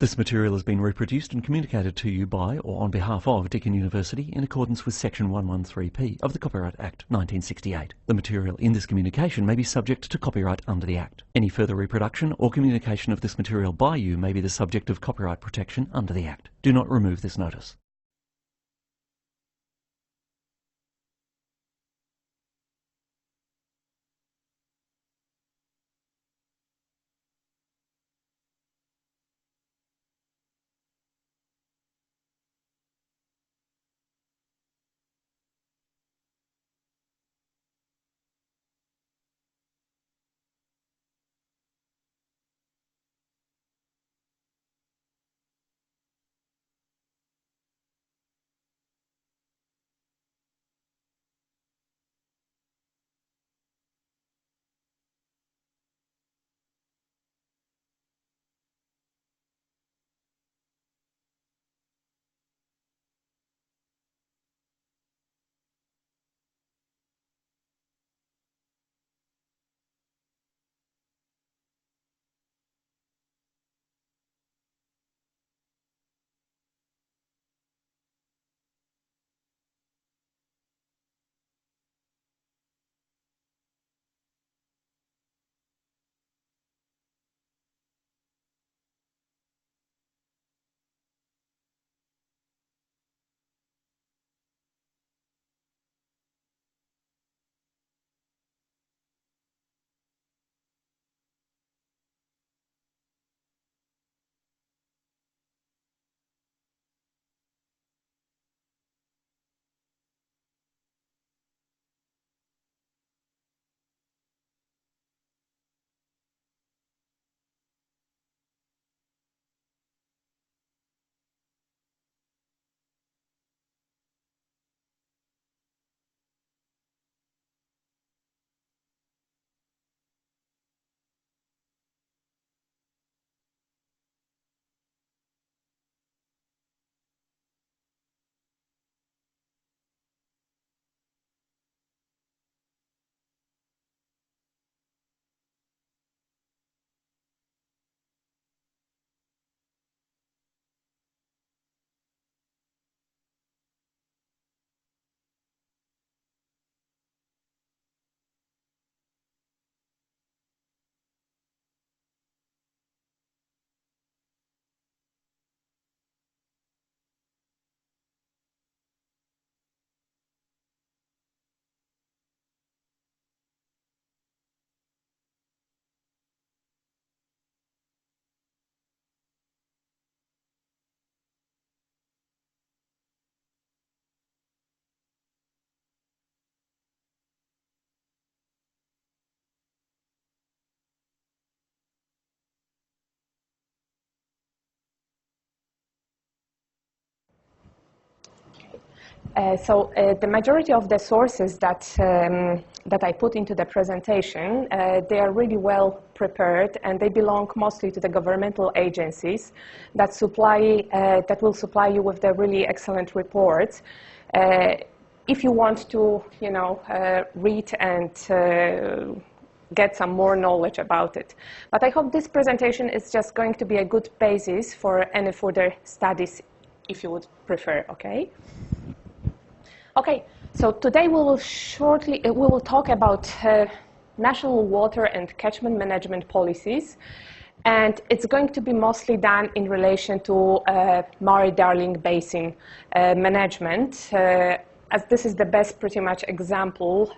This material has been reproduced and communicated to you by or on behalf of Deakin University in accordance with Section 113P of the Copyright Act 1968. The material in this communication may be subject to copyright under the Act. Any further reproduction or communication of this material by you may be the subject of copyright protection under the Act. Do not remove this notice. The majority of the sources that I put into the presentation, they are really well prepared, and they belong mostly to the governmental agencies that will supply you with the really excellent reports. If you want to, read and get some more knowledge about it. But I hope this presentation is just going to be a good basis for any further studies, if you would prefer. Okay. Okay, so today we will talk about national water and catchment management policies, and it's going to be mostly done in relation to Murray-Darling Basin management, as this is the best pretty much example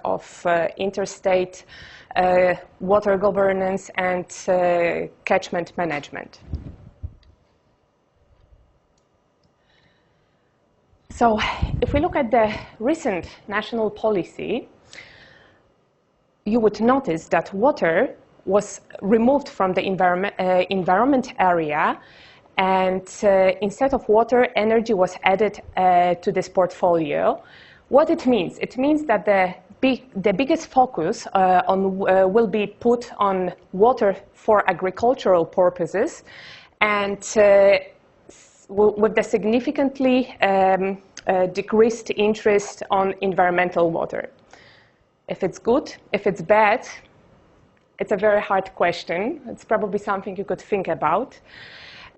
of interstate water governance and catchment management. So if we look at the recent national policy, you would notice that water was removed from the environment area, and instead of water, energy was added to this portfolio. What it means? It means that the biggest focus will be put on water for agricultural purposes, and with the significantly decreased interest on environmental water. If it's good, if it's bad, it's a very hard question. It's probably something you could think about.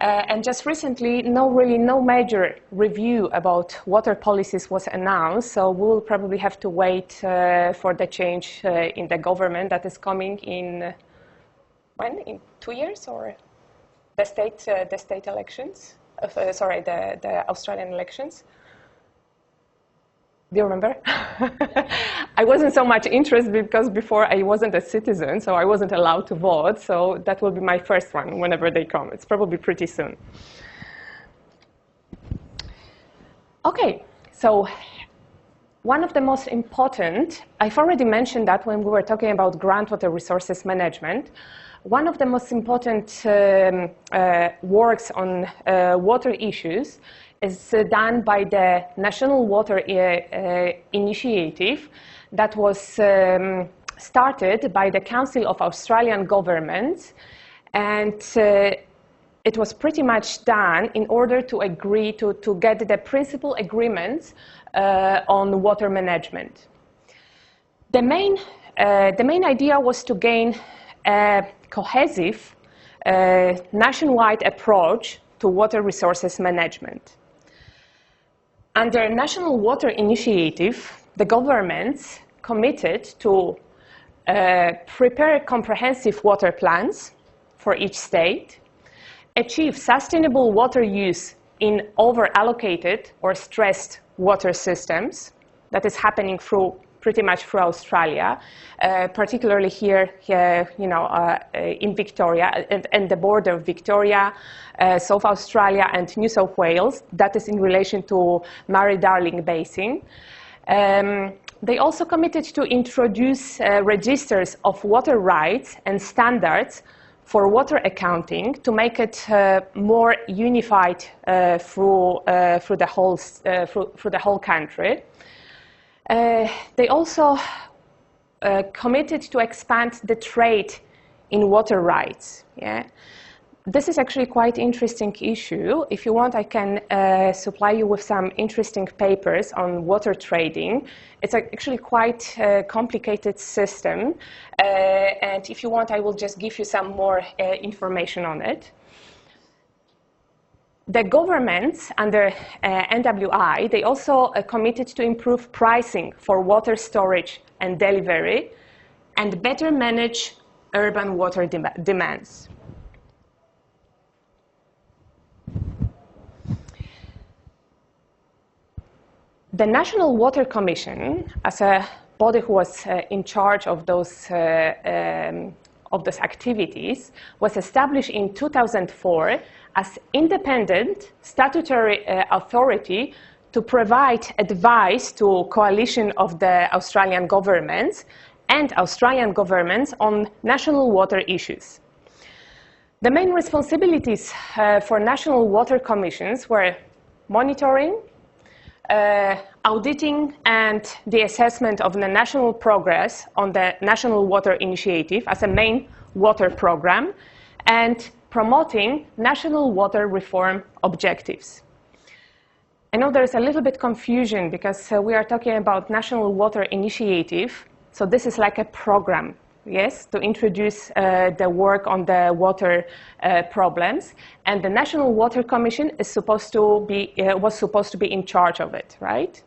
And just recently, no major review about water policies was announced, so we'll probably have to wait for the change in the government that is coming in, when? In 2 years, or the state elections? Sorry, the Australian elections. Do you remember? I wasn't so much interested because before I wasn't a citizen, so I wasn't allowed to vote. So that will be my first one whenever they come. It's probably pretty soon. Okay, so one of the most important, I've already mentioned that when we were talking about groundwater resources management, one of the most important works on water issues is done by the National Water Initiative that was started by the Council of Australian Governments, and it was pretty much done in order to agree to get the principal agreements on water management. The main idea was to gain a cohesive nationwide approach to water resources management. Under National Water Initiative, the governments committed to prepare comprehensive water plans for each state, achieve sustainable water use in over-allocated or stressed water systems. That is happening pretty much through Australia, particularly here in Victoria and the border of Victoria, South Australia and New South Wales. That is in relation to Murray-Darling Basin. They also committed to introduce registers of water rights and standards for water accounting to make it more unified through the whole country. They also committed to expand the trade in water rights. Yeah? This is actually quite interesting issue. If you want, I can supply you with some interesting papers on water trading. It's actually quite a complicated system. And if you want, I will just give you some more information on it. The governments under NWI, they also committed to improve pricing for water storage and delivery and better manage urban water demands. The National Water Commission, as a body who was in charge of those activities, was established in 2004 as independent statutory authority to provide advice to coalition of the Australian governments and Australian governments on national water issues. The main responsibilities for national water commissions were monitoring, auditing and the assessment of the national progress on the National Water Initiative as a main water program, and promoting national water reform objectives. I know there's a little bit confusion because we are talking about National Water Initiative, so this is like a program, yes, to introduce the work on the water problems, and the National Water Commission is supposed to be was supposed to be in charge of it, right?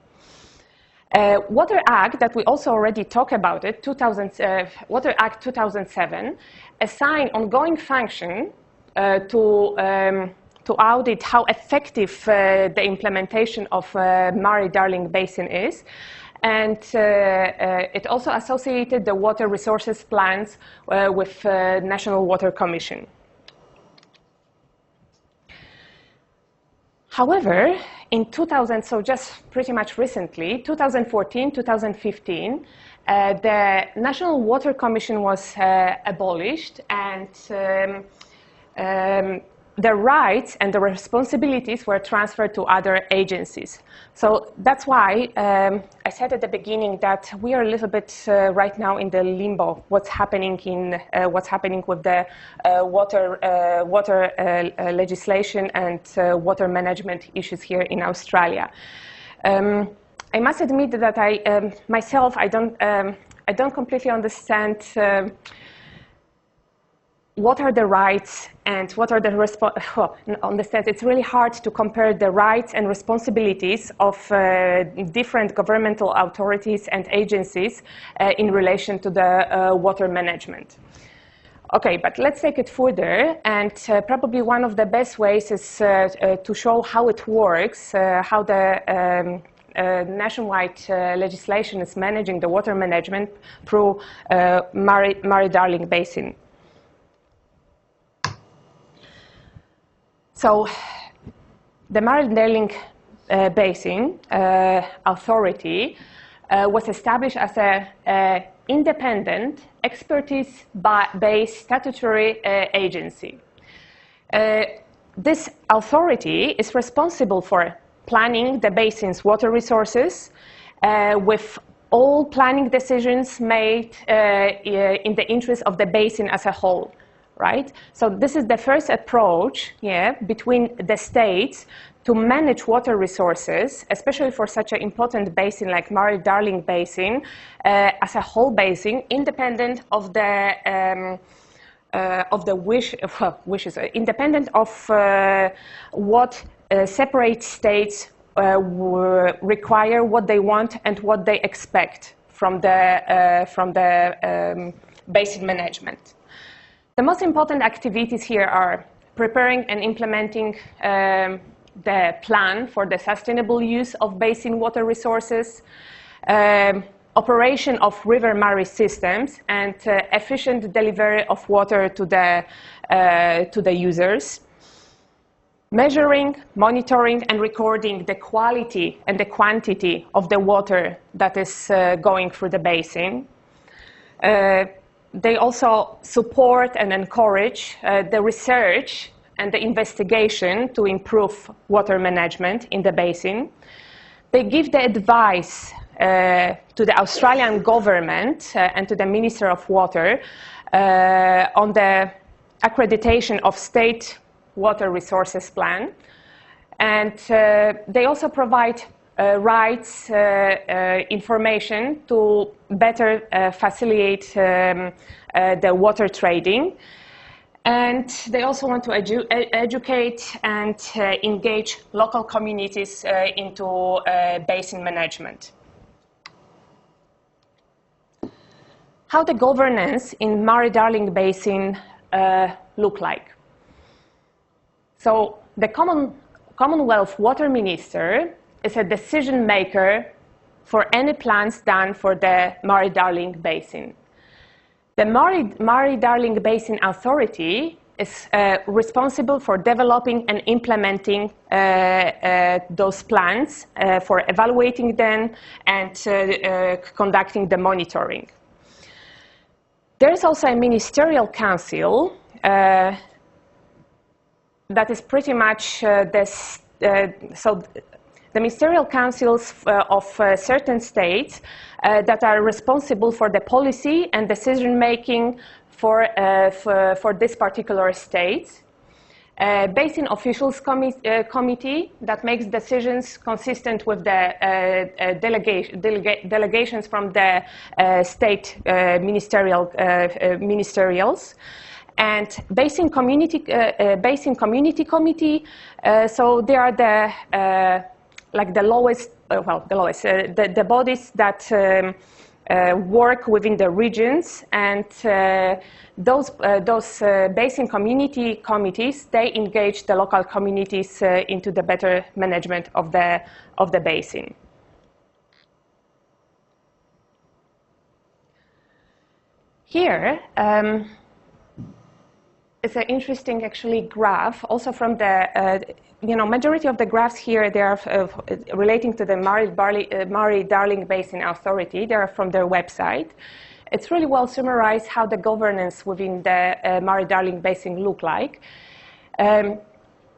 Water Act that we also already talked about it, Water Act 2007, assigned ongoing function to audit how effective the implementation of Murray-Darling Basin is. And it also associated the water resources plans with National Water Commission. However, in 2000, so just pretty much recently, 2014, 2015, the National Water Commission was abolished, and the rights and the responsibilities were transferred to other agencies. So that's why I said at the beginning that we are a little bit right now in the limbo. What's happening with the water legislation and water management issues here in Australia. I must admit that I myself I don't completely understand. what are the rights and what are the understand it's really hard to compare the rights and responsibilities of different governmental authorities and agencies in relation to the water management. Okay, but let's take it further, and probably one of the best ways is to show how it works, how the nationwide legislation is managing the water management through Murray-Darling Basin. So the Murray-Darling Basin Authority was established as an independent, expertise-based statutory agency. This authority is responsible for planning the basin's water resources, with all planning decisions made in the interest of the basin as a whole. Right? So this is the first approach, between the states to manage water resources, especially for such an important basin like Murray-Darling Basin, as a whole basin, independent of the wishes, independent of what separate states require, what they want, and what they expect from the basin management. The most important activities here are preparing and implementing the plan for the sustainable use of basin water resources, operation of river Murray systems, and efficient delivery of water to the users, measuring, monitoring, and recording the quality and the quantity of the water that is going through the basin. They also support and encourage the research and the investigation to improve water management in the basin. They give the advice to the Australian government and to the Minister of Water on the accreditation of state water resources plan. And they also provide rights information to better facilitate the water trading. And they also want to educate and engage local communities into basin management. How the governance in Murray-Darling Basin look like? So the Commonwealth Water Minister is a decision maker for any plans done for the Murray-Darling Basin. The Murray-Darling Basin Authority is responsible for developing and implementing those plans, for evaluating them and conducting the monitoring. There is also a ministerial council that is pretty much the ministerial councils of certain states that are responsible for the policy and decision making for this particular state. Basin Officials Committee that makes decisions consistent with the delegations from the state ministerials. And Basin Community Committee, so they are the the lowest, the bodies that work within the regions, and those basin community committees, they engage the local communities into the better management of the basin. Here it's an interesting, actually, graph, also from the majority of the graphs here, they are relating to the Murray-Darling Basin Authority. They are from their website. It's really well summarized how the governance within the Murray-Darling Basin look like.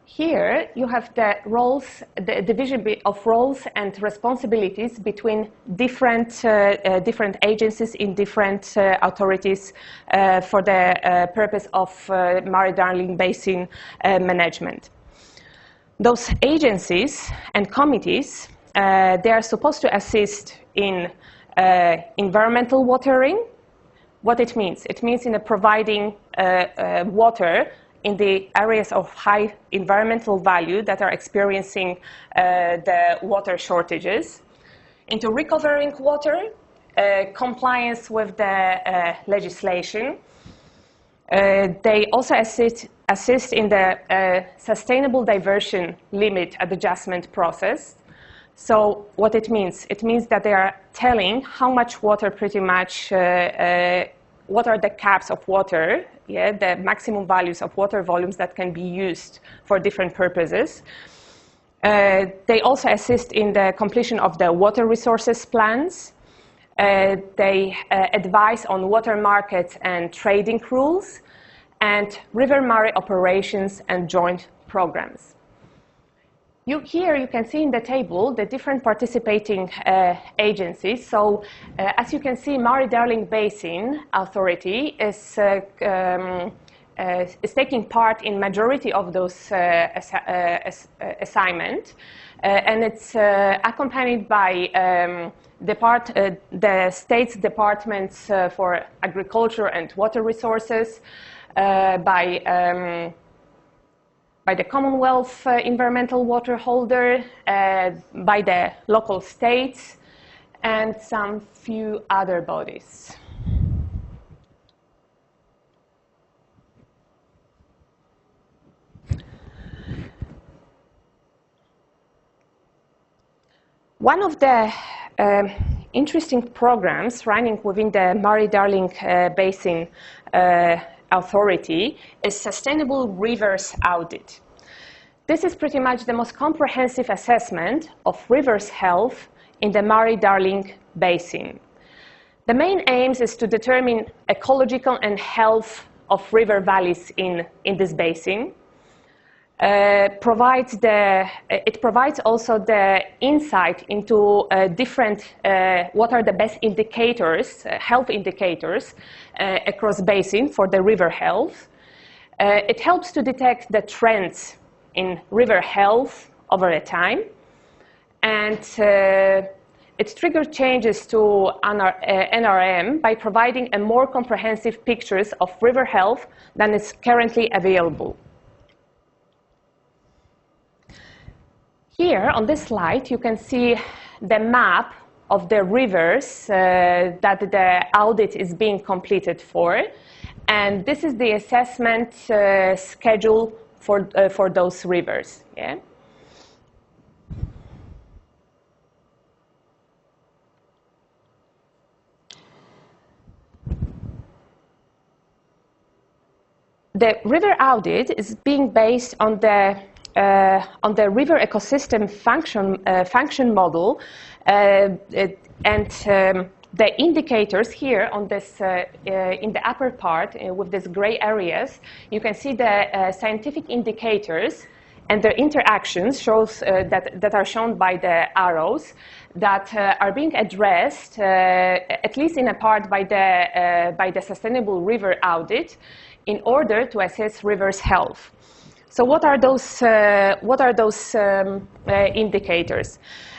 Here you have the roles, the division of roles and responsibilities between different agencies in different authorities for the purpose of Murray-Darling Basin management. Those agencies and committees, they are supposed to assist in environmental watering. What it means? It means in providing water in the areas of high environmental value that are experiencing the water shortages, into recovering water, compliance with the legislation. They also assist in the sustainable diversion limit adjustment process. So what it means that they are telling how much water pretty much, what are the caps of water, the maximum values of water volumes that can be used for different purposes. They also assist in the completion of the water resources plans. They advise on water markets and trading rules, and River Murray operations and joint programs. Here you can see in the table the different participating agencies. So as you can see, Murray-Darling Basin Authority is taking part in majority of those assignments, and it's accompanied by the state's departments for agriculture and water resources, by the Commonwealth environmental water holder, by the local states, and some few other bodies. One of the interesting programs running within the Murray-Darling Basin Authority is Sustainable Rivers Audit. This is pretty much the most comprehensive assessment of rivers' health in the Murray-Darling Basin. The main aims is to determine ecological and health of river valleys in this basin. It provides also the insight into what are the best indicators, health indicators across basin for the river health. It helps to detect the trends in river health over a time, and it triggers changes to NRM by providing a more comprehensive pictures of river health than is currently available. Here on this slide, you can see the map of the rivers that the audit is being completed for, and this is the assessment schedule for those rivers. Yeah? The river audit is being based on the river ecosystem function model, and the indicators here on this in the upper part with these gray areas, you can see the scientific indicators and their interactions that are shown by the arrows that are being addressed at least in a part by the Sustainable River Audit in order to assess rivers' health. So what are those indicators?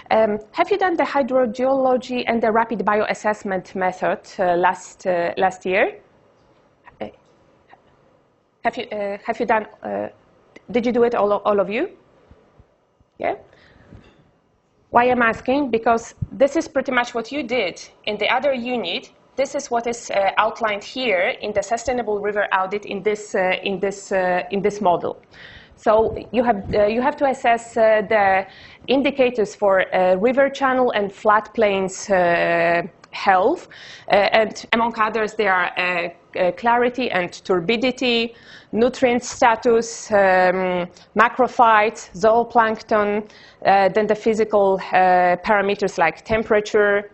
Have you done the hydrogeology and the rapid bioassessment method last year? Have you done? Did you do it, all of you? Yeah. Why I'm asking? Because this is pretty much what you did in the other unit. This is what is outlined here in the Sustainable River Audit in this model. So you have to assess the indicators for river channel and floodplains health, and among others, there are clarity and turbidity, nutrient status, macrophytes, zooplankton, then the physical parameters like temperature,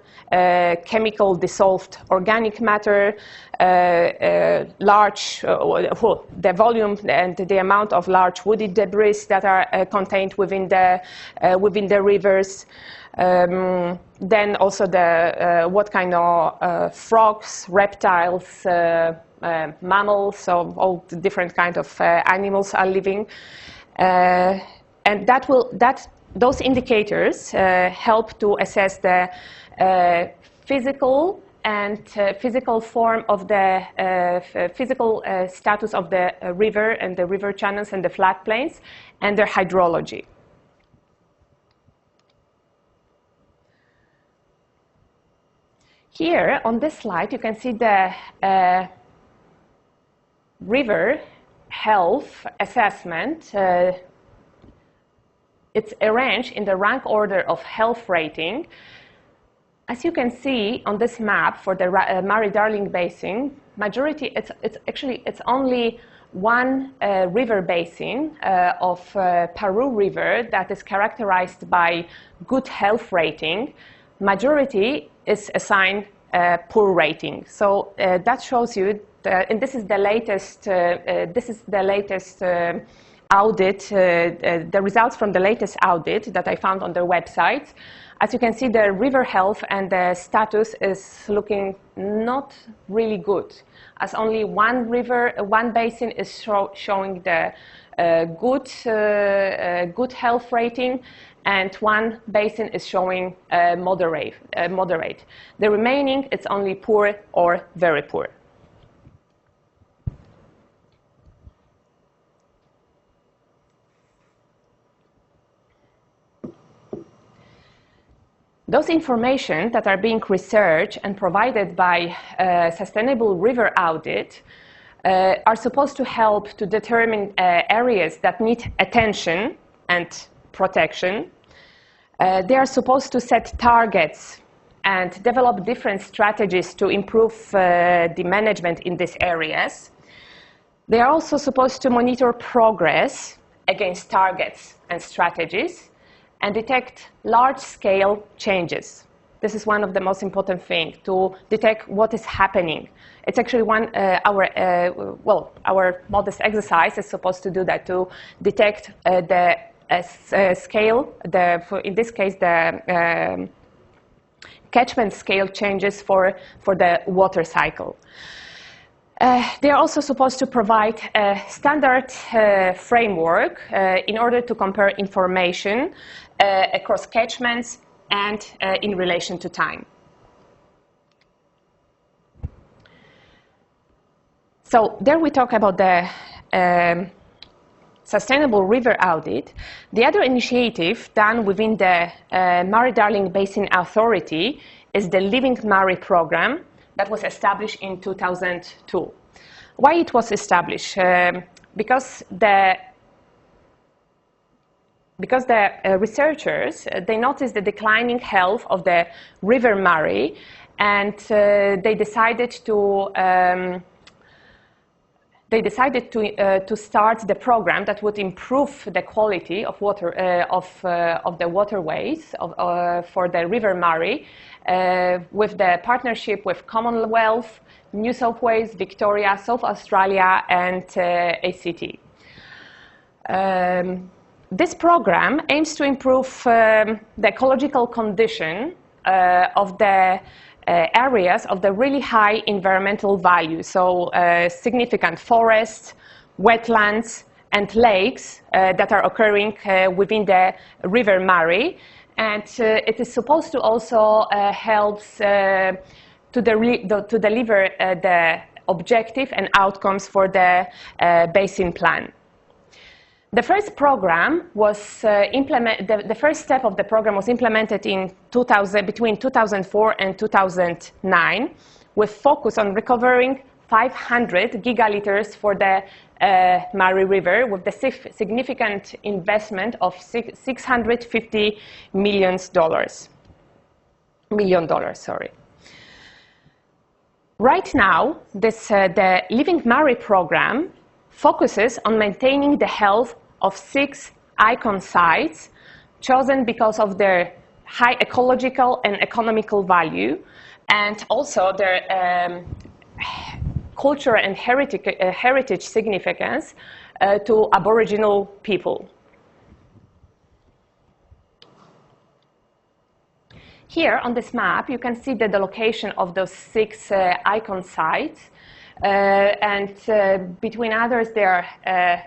chemical dissolved organic matter, the volume and the amount of large woody debris that are contained within the rivers. Then also what kind of frogs, reptiles, mammals, so all the different kinds of animals are living, and those indicators help to assess the physical and physical form of the physical status of the river and the river channels and the floodplains and their hydrology. Here on this slide, you can see the river health assessment. It's arranged in the rank order of health rating. As you can see on this map for the Murray-Darling Basin, majority, it's only one river basin of Paroo River that is characterized by good health rating. Majority is assigned poor rating. So that shows you, and this is the latest. Audit, the results from the latest audit that I found on their website. As you can see, the river health and the status is looking not really good, as only one basin is showing the good health rating, and one basin is showing moderate. The remaining, it's only poor or very poor. Those information that are being researched and provided by Sustainable River Audit are supposed to help to determine areas that need attention and protection. They are supposed to set targets and develop different strategies to improve the management in these areas. They are also supposed to monitor progress against targets and strategies and detect large-scale changes. This is one of the most important things, to detect what is happening. It's actually our modest exercise is supposed to do that, to detect the scale, in this case, the catchment scale changes for the water cycle. They are also supposed to provide a standard framework in order to compare information across catchments and in relation to time. So there we talk about the Sustainable River Audit. The other initiative done within the Murray-Darling Basin Authority is the Living Murray program that was established in 2002. Why it was established? Because the researchers, they noticed the declining health of the River Murray, and they decided to start the program that would improve the quality of water of the waterways for the River Murray, with the partnership with Commonwealth, New South Wales, Victoria, South Australia, and ACT. This program aims to improve the ecological condition of the areas of the really high environmental value, so significant forests, wetlands, and lakes that are occurring within the River Murray. And it is supposed to also help to deliver the objective and outcomes for the basin plan. The first program was the first step of the program was implemented in between 2004 and 2009, with focus on recovering 500 gigaliters for the Murray River, with the significant investment of $650 million. Right now, the Living Murray program focuses on maintaining the health of 6 icon sites chosen because of their high ecological and economical value, and also their cultural and heritage significance to Aboriginal people. Here on this map, you can see the location of those 6 icon sites. And between others, there are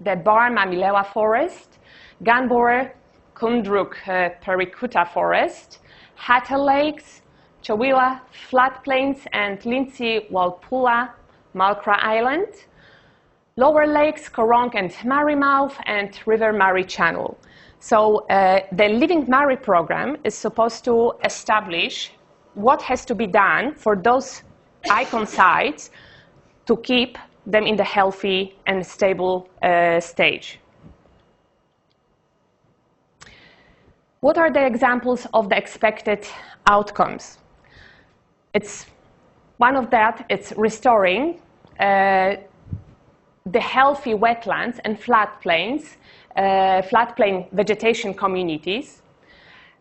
the Barr-Mamilewa Forest, Gunborer Kundruk Perikuta Forest, Hatta Lakes, Chowila floodplains and Lindsay, Walpula, Malkra Island, Lower Lakes, Korong and Marymouth, and River Murray Channel. So the Living Murray program is supposed to establish what has to be done for those icon sites to keep them in the healthy and stable stage. What are the examples of the expected outcomes? It's one of that, it's restoring the healthy wetlands and floodplains, floodplain vegetation communities.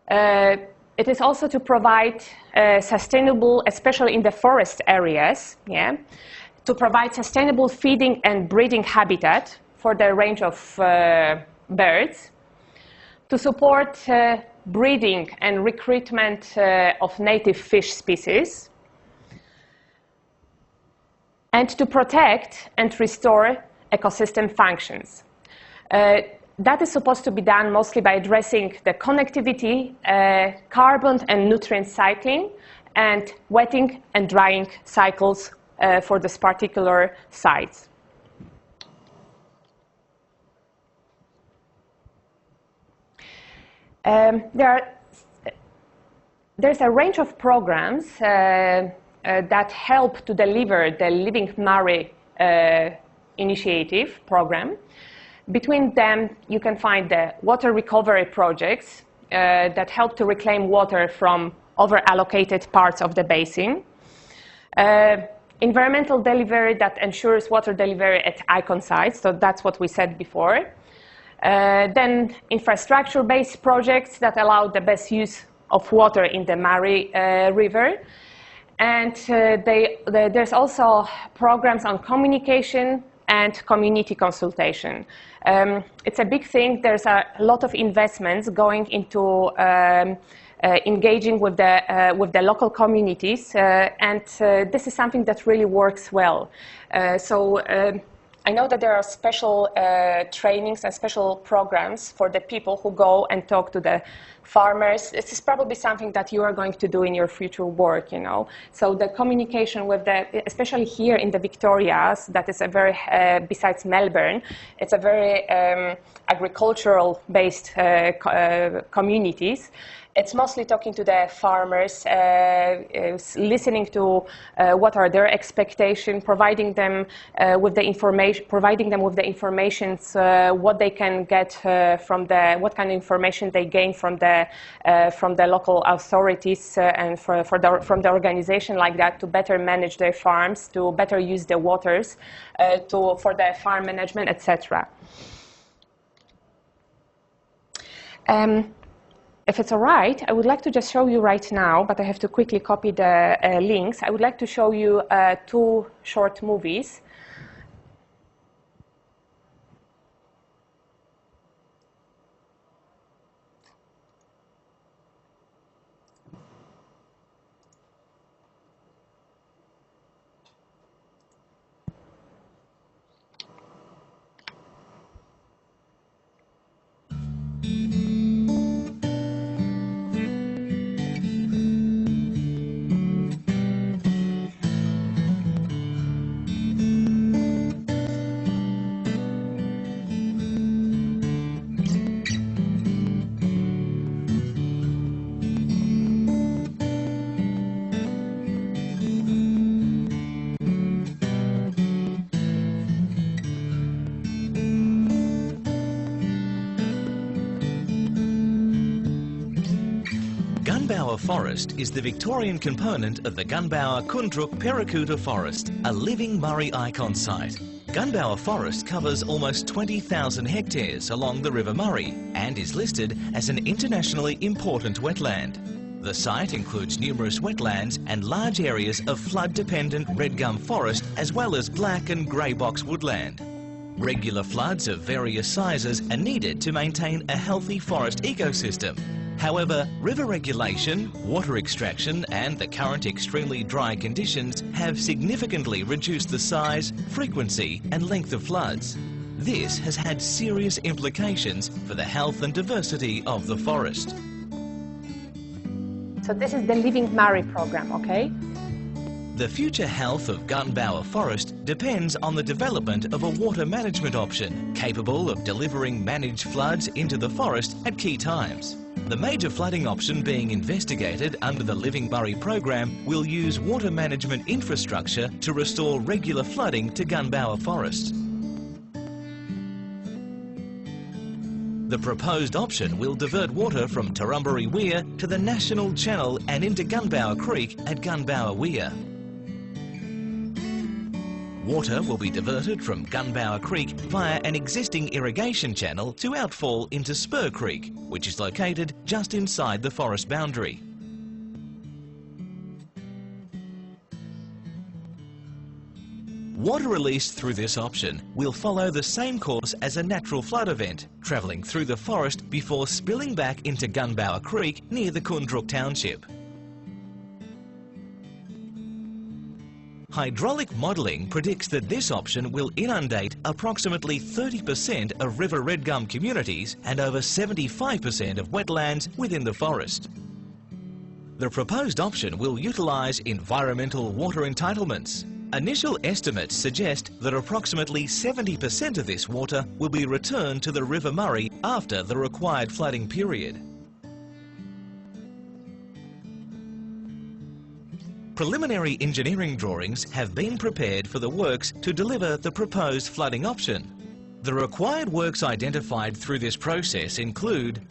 It is also to provide sustainable, especially in the forest areas, to provide sustainable feeding and breeding habitat for the range of birds, to support breeding and recruitment of native fish species, and to protect and restore ecosystem functions. That is supposed to be done mostly by addressing the connectivity, carbon and nutrient cycling, and wetting and drying cycles for this particular sites. There's a range of programs that help to deliver the Living Murray initiative program. Between them, you can find the water recovery projects that help to reclaim water from over-allocated parts of the basin. Environmental delivery that ensures water delivery at icon sites, so that's what we said before. Then infrastructure-based projects that allow the best use of water in the Murray River. And there's also programs on communication and community consultation. It's a big thing. There's a lot of investments going into engaging with the local communities, and this is something that really works well. I know that there are special trainings and special programs for the people who go and talk to the farmers. This is probably something that you are going to do in your future work, you know. So the communication with especially here in the Victorias, that is a very, besides Melbourne, it's a very agricultural-based communities. It's mostly talking to the farmers, listening to what are their expectations, providing them with the information, what they can get from what kind of information they gain from the local authorities and from the organization like that to better manage their farms, to better use the waters, for the farm management, etc. If it's all right, I would like to just show you right now, but I have to quickly copy the links. I would like to show you 2 short movies. Gunbower Forest is the Victorian component of the Gunbower-Kundruk-Perakuta Forest, a living Murray icon site. Gunbower Forest covers almost 20,000 hectares along the River Murray and is listed as an internationally important wetland. The site includes numerous wetlands and large areas of flood-dependent red gum forest as well as black and grey box woodland. Regular floods of various sizes are needed to maintain a healthy forest ecosystem. However, river regulation, water extraction and the current extremely dry conditions have significantly reduced the size, frequency and length of floods. This has had serious implications for the health and diversity of the forest. So this is the Living Murray program, okay? The future health of Gunbower Forest depends on the development of a water management option capable of delivering managed floods into the forest at key times. The major flooding option being investigated under the Living Murray program will use water management infrastructure to restore regular flooding to Gunbower Forest. The proposed option will divert water from Turrumbary Weir to the National Channel and into Gunbower Creek at Gunbower Weir. Water will be diverted from Gunbower Creek via an existing irrigation channel to outfall into Spur Creek, which is located just inside the forest boundary. Water released through this option will follow the same course as a natural flood event, travelling through the forest before spilling back into Gunbower Creek near the Koondrook township. Hydraulic modelling predicts that this option will inundate approximately 30% of River Red Gum communities and over 75% of wetlands within the forest. The proposed option will utilise environmental water entitlements. Initial estimates suggest that approximately 70% of this water will be returned to the River Murray after the required flooding period. Preliminary engineering drawings have been prepared for the works to deliver the proposed flooding option. The required works identified through this process include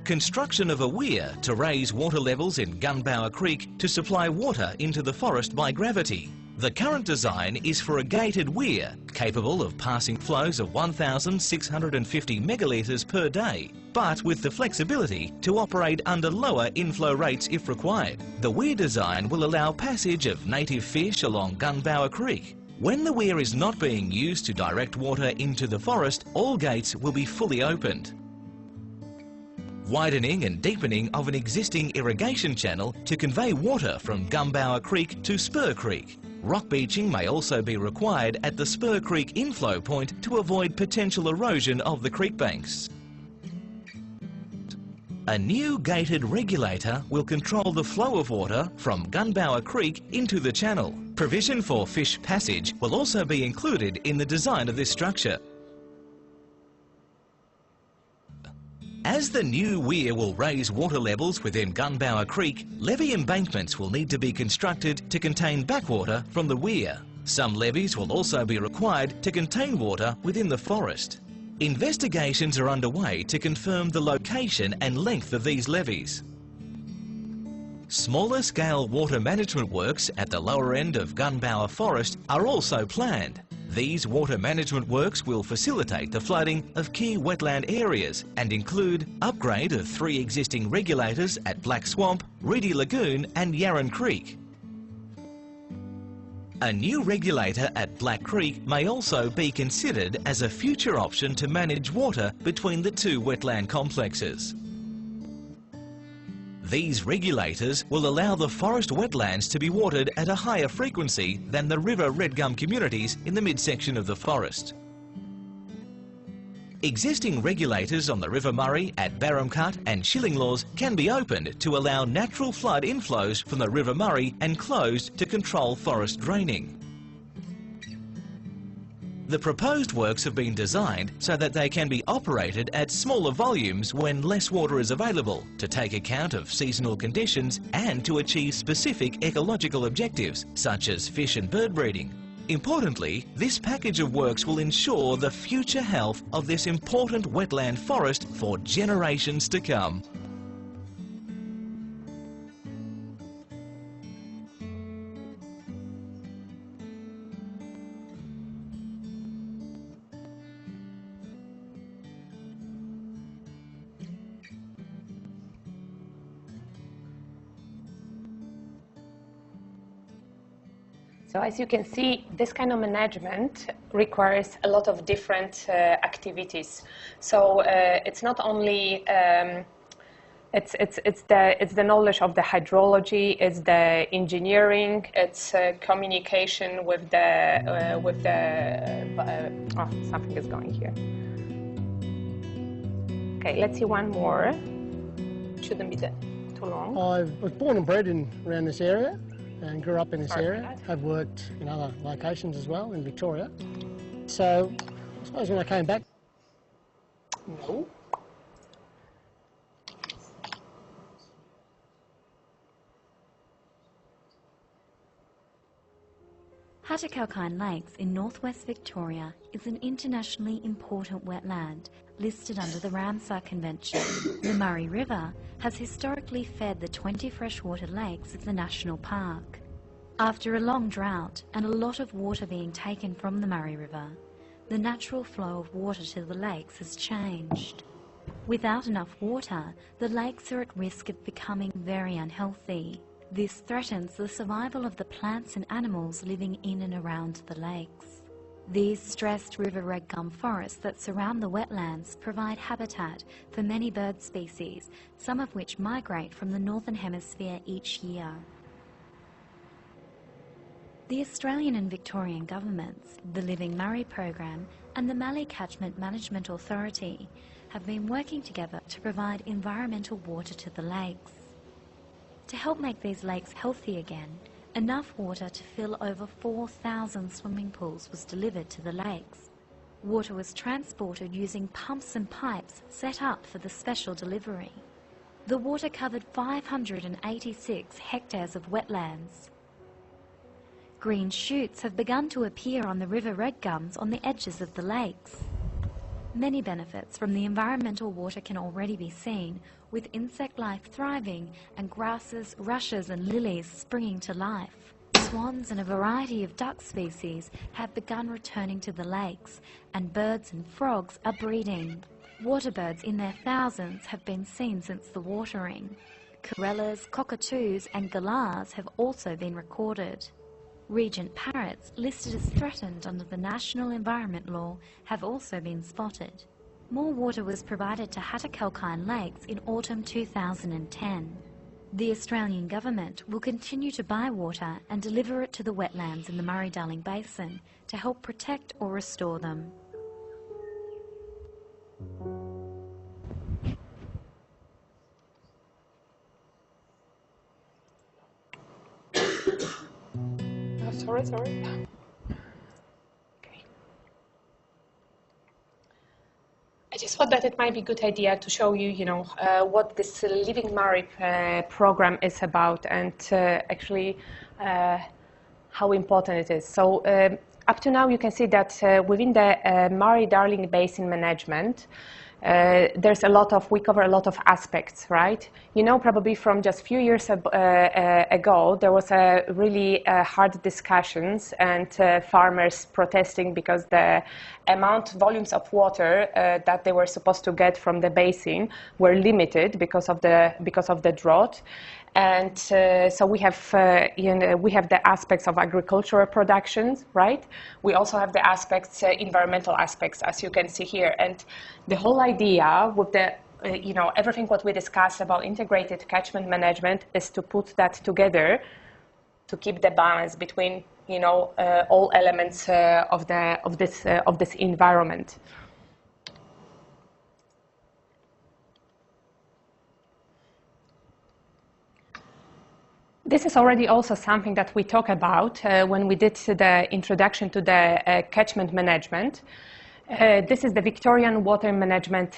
construction of a weir to raise water levels in Gunbower Creek to supply water into the forest by gravity. The current design is for a gated weir capable of passing flows of 1,650 megalitres per day, but with the flexibility to operate under lower inflow rates if required. The weir design will allow passage of native fish along Gunbower Creek. When the weir is not being used to direct water into the forest, all gates will be fully opened. Widening and deepening of an existing irrigation channel to convey water from Gunbower Creek to Spur Creek. Rock beaching may also be required at the Spur Creek inflow point to avoid potential erosion of the creek banks. A new gated regulator will control the flow of water from Gunbower Creek into the channel. Provision for fish passage will also be included in the design of this structure. As the new weir will raise water levels within Gunbower Creek, levee embankments will need to be constructed to contain backwater from the weir. Some levees will also be required to contain water within the forest. Investigations are underway to confirm the location and length of these levees. Smaller scale water management works at the lower end of Gunbower Forest are also planned. These water management works will facilitate the flooding of key wetland areas and include upgrade of 3 existing regulators at Black Swamp, Reedy Lagoon and Yarran Creek. A new regulator at Black Creek may also be considered as a future option to manage water between the 2 wetland complexes. These regulators will allow the forest wetlands to be watered at a higher frequency than the River Red Gum communities in the midsection of the forest. Existing regulators on the River Murray at Barramcut and Shillinglaws can be opened to allow natural flood inflows from the River Murray and closed to control forest draining. The proposed works have been designed so that they can be operated at smaller volumes when less water is available, to take account of seasonal conditions and to achieve specific ecological objectives such as fish and bird breeding. Importantly, this package of works will ensure the future health of this important wetland forest for generations to come. So as you can see, this kind of management requires a lot of different activities. So it's not only it's the knowledge of the hydrology, it's the engineering, it's communication with the oh, something is going here. Okay, let's see one more. Shouldn't be the too long. I was born and bred around this area and grew up in this Sorry for area. that. Have worked in other locations as well in Victoria. So I suppose when I came back, No. Hattacalkine Lakes in northwest Victoria is an internationally important wetland listed under the Ramsar Convention. The Murray River has historically fed the 20 freshwater lakes of the national park. After a long drought and a lot of water being taken from the Murray River, the natural flow of water to the lakes has changed. Without enough water, the lakes are at risk of becoming very unhealthy. This threatens the survival of the plants and animals living in and around the lakes. These stressed river red gum forests that surround the wetlands provide habitat for many bird species, some of which migrate from the Northern Hemisphere each year. The Australian and Victorian governments, the Living Murray Program and the Mallee Catchment Management Authority have been working together to provide environmental water to the lakes. To help make these lakes healthy again, enough water to fill over 4,000 swimming pools was delivered to the lakes. Water was transported using pumps and pipes set up for the special delivery. The water covered 586 hectares of wetlands. Green shoots have begun to appear on the river red gums on the edges of the lakes. Many benefits from the environmental water can already be seen, with insect life thriving and grasses, rushes and lilies springing to life. Swans and a variety of duck species have begun returning to the lakes, and birds and frogs are breeding. Waterbirds in their thousands have been seen since the watering. Corellas, cockatoos and galahs have also been recorded. Regent parrots, listed as threatened under the National Environment Law, have also been spotted. More water was provided to Hattacalkine Lakes in autumn 2010. The Australian government will continue to buy water and deliver it to the wetlands in the Murray-Darling Basin to help protect or restore them. Sorry. Okay. I just thought that it might be a good idea to show you, what this Living Murray program is about and actually how important it is. So up to now, you can see that within the Murray-Darling Basin management, we cover a lot of aspects, right? Probably from just a few years ago, there was a really hard discussions and farmers protesting because the volumes of water that they were supposed to get from the basin were limited because of the drought. And so we have the aspects of agricultural production, right? We also have the aspects, environmental aspects, as you can see here. And the whole idea with the, everything what we discussed about integrated catchment management is to put that together to keep the balance between, all elements of this environment. This is already also something that we talk about when we did the introduction to the catchment management. This is the Victorian Water Management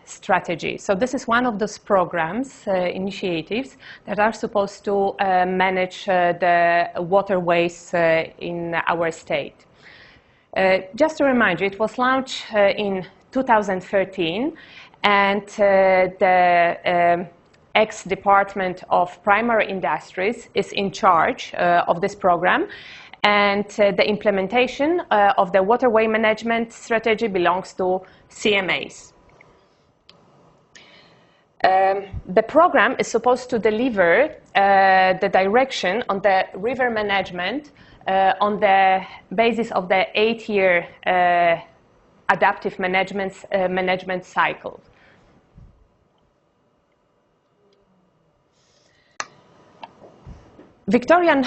Strategy. So this is one of those programs, initiatives, that are supposed to manage the waterways in our state. Just to remind you, it was launched in 2013, and the ex-Department of Primary Industries is in charge of this program, and the implementation of the waterway management strategy belongs to CMAs. The program is supposed to deliver the direction on the river management on the basis of the 8-year adaptive management cycle. Victorian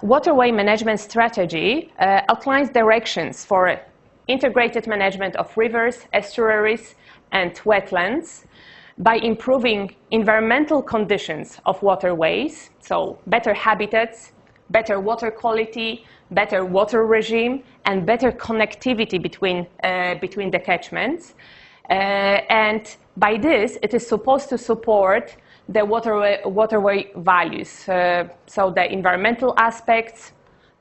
Waterway Management Strategy outlines directions for integrated management of rivers, estuaries, and wetlands, by improving environmental conditions of waterways, so better habitats, better water quality, better water regime, and better connectivity between the catchments. And by this, it is supposed to support the waterway values, so the environmental aspects,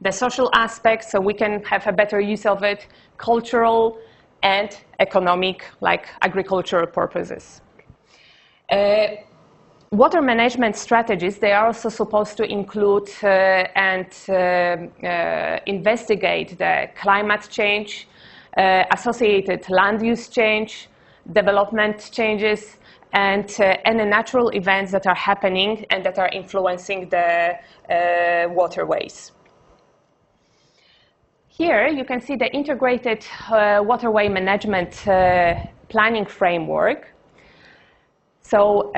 the social aspects, so we can have a better use of it, cultural and economic, like agricultural purposes. Water management strategies, they are also supposed to include and investigate the climate change, associated land use change, development changes, and any natural events that are happening and that are influencing the waterways. Here you can see the integrated waterway management planning framework. So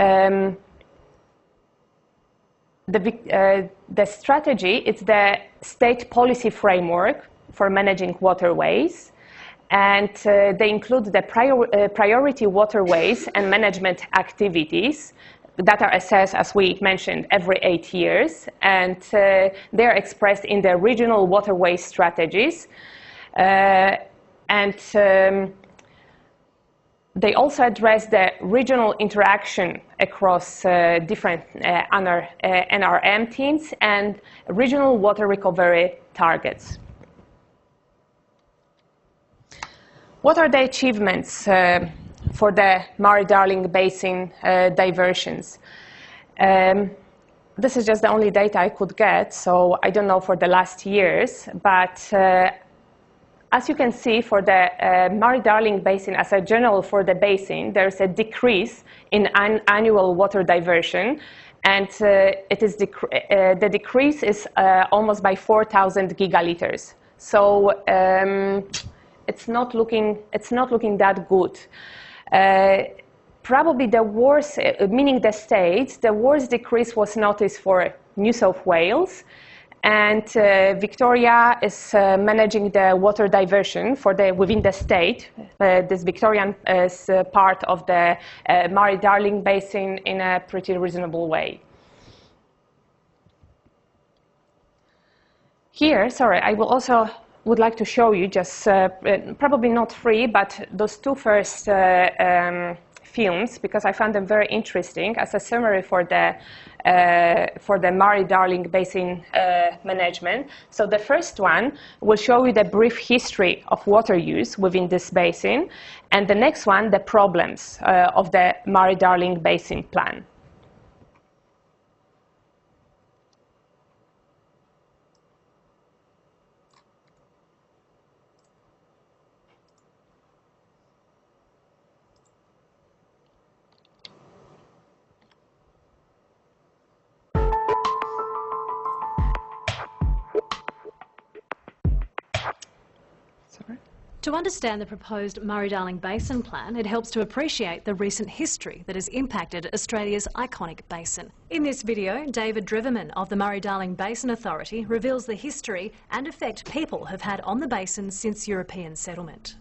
the strategy is the state policy framework for managing waterways, and they include the priority waterways and management activities that are assessed, as we mentioned, every 8 years, and they are expressed in the regional waterway strategies. They also address the regional interaction across different NRM teams and regional water recovery targets. What are the achievements for the Murray-Darling Basin diversions? This is just the only data I could get, so I don't know for the last years, but as you can see, for the Murray-Darling Basin, as a general for the basin, there's a decrease in annual water diversion, and the decrease is almost by 4,000 gigaliters. So it's not looking that good. Probably the worst, meaning the states, the worst decrease was noticed for New South Wales. And Victoria is managing the water diversion for within the state. This Victorian is part of the Murray-Darling Basin in a pretty reasonable way. Here, sorry, I would like to show you just probably not free, but those two first films, because I found them very interesting as a summary for the Murray-Darling Basin management. So the first one will show you the brief history of water use within this basin, and the next one, the problems of the Murray-Darling Basin plan. To understand the proposed Murray-Darling Basin Plan, it helps to appreciate the recent history that has impacted Australia's iconic basin. In this video, David Driverman of the Murray-Darling Basin Authority reveals the history and effect people have had on the basin since European settlement.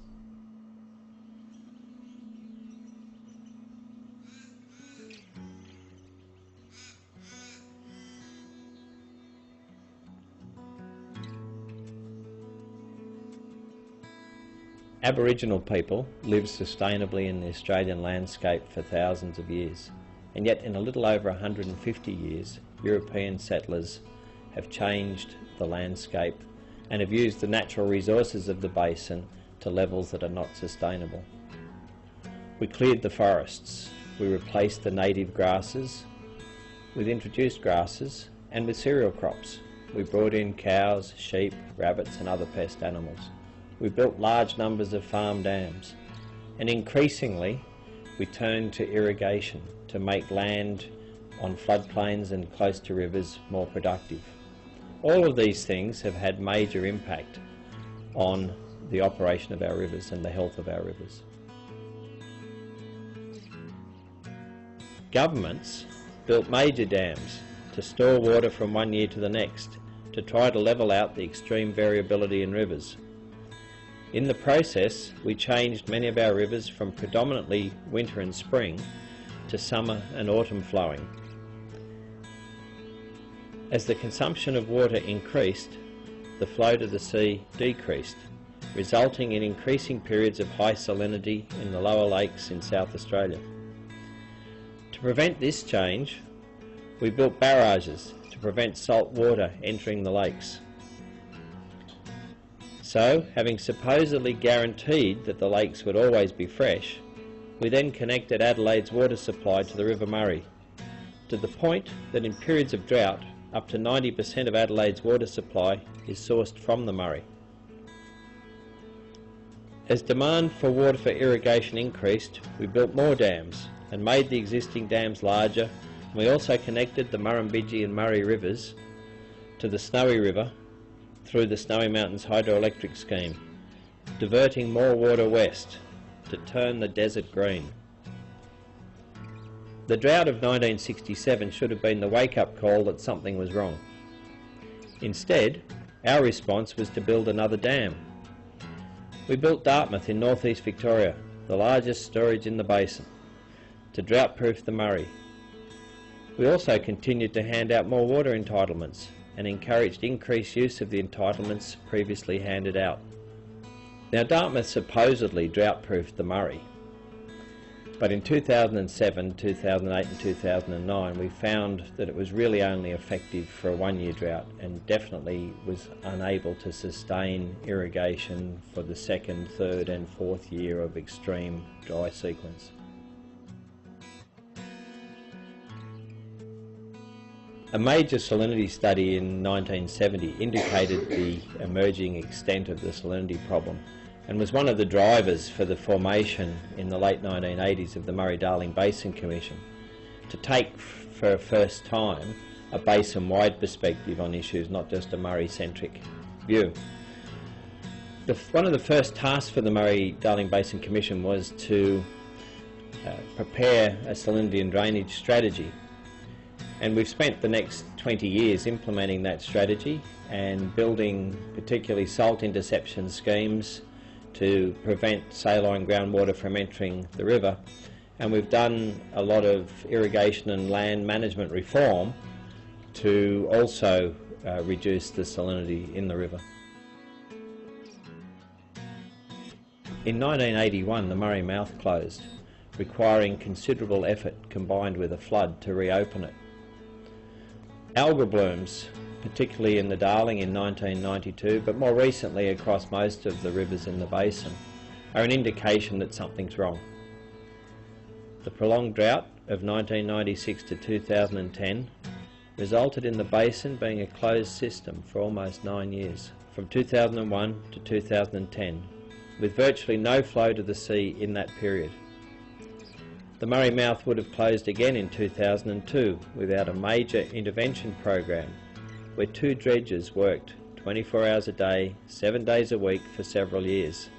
Aboriginal people lived sustainably in the Australian landscape for thousands of years, and yet in a little over 150 years, European settlers have changed the landscape and have used the natural resources of the basin to levels that are not sustainable. We cleared the forests, we replaced the native grasses with introduced grasses and with cereal crops. We brought in cows, sheep, rabbits and other pest animals. We built large numbers of farm dams, and increasingly we turned to irrigation to make land on floodplains and close to rivers more productive. All of these things have had major impact on the operation of our rivers and the health of our rivers. Governments built major dams to store water from one year to the next to try to level out the extreme variability in rivers. In the process, we changed many of our rivers from predominantly winter and spring to summer and autumn flowing. As the consumption of water increased, the flow to the sea decreased, resulting in increasing periods of high salinity in the lower lakes in South Australia. To prevent this change, we built barrages to prevent salt water entering the lakes. So, having supposedly guaranteed that the lakes would always be fresh, we then connected Adelaide's water supply to the River Murray, to the point that in periods of drought, up to 90% of Adelaide's water supply is sourced from the Murray. As demand for water for irrigation increased, we built more dams and made the existing dams larger. We also connected the Murrumbidgee and Murray rivers to the Snowy River through the Snowy Mountains hydroelectric scheme, diverting more water west to turn the desert green. The drought of 1967 should have been the wake-up call that something was wrong. Instead, our response was to build another dam. We built Dartmouth in northeast Victoria, the largest storage in the basin, to drought-proof the Murray. We also continued to hand out more water entitlements and encouraged increased use of the entitlements previously handed out. Now, Dartmouth supposedly drought-proofed the Murray, but in 2007, 2008 and 2009 we found that it was really only effective for a one-year drought and definitely was unable to sustain irrigation for the second, third and fourth year of extreme dry sequence. A major salinity study in 1970 indicated the emerging extent of the salinity problem and was one of the drivers for the formation in the late 1980s of the Murray-Darling Basin Commission to take for a first time a basin-wide perspective on issues, not just a Murray-centric view. One of the first tasks for the Murray-Darling Basin Commission was to prepare a salinity and drainage strategy, and we've spent the next 20 years implementing that strategy and building particularly salt interception schemes to prevent saline groundwater from entering the river, and we've done a lot of irrigation and land management reform to also reduce the salinity in the river. In 1981 the Murray mouth closed, requiring considerable effort combined with a flood to reopen it. Algal blooms, particularly in the Darling in 1992, but more recently across most of the rivers in the basin, are an indication that something's wrong. The prolonged drought of 1996 to 2010 resulted in the basin being a closed system for almost 9 years, from 2001 to 2010, with virtually no flow to the sea in that period. The Murray mouth would have closed again in 2002 without a major intervention program where 2 dredges worked 24 hours a day, 7 days a week for several years.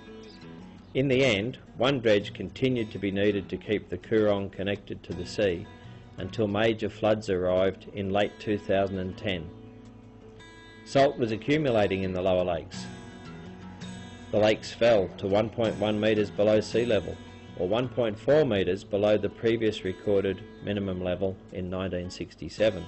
In the end, 1 dredge continued to be needed to keep the Coorong connected to the sea until major floods arrived in late 2010. Salt was accumulating in the lower lakes. The lakes fell to 1.1 metres below sea level, or 1.4 metres below the previous recorded minimum level in 1967.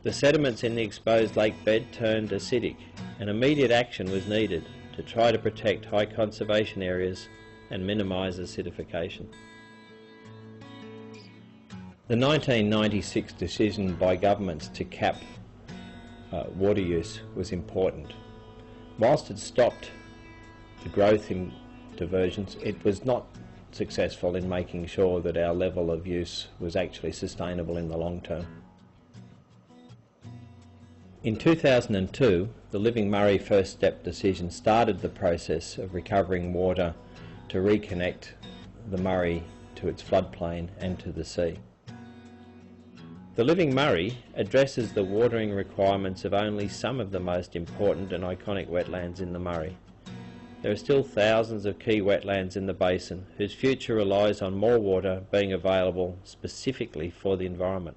The sediments in the exposed lake bed turned acidic, and immediate action was needed to try to protect high conservation areas and minimise acidification. The 1996 decision by governments to cap water use was important. Whilst it stopped the growth in diversions, it was not successful in making sure that our level of use was actually sustainable in the long term. In 2002, the Living Murray First Step decision started the process of recovering water to reconnect the Murray to its floodplain and to the sea. The Living Murray addresses the watering requirements of only some of the most important and iconic wetlands in the Murray. There are still thousands of key wetlands in the basin whose future relies on more water being available specifically for the environment.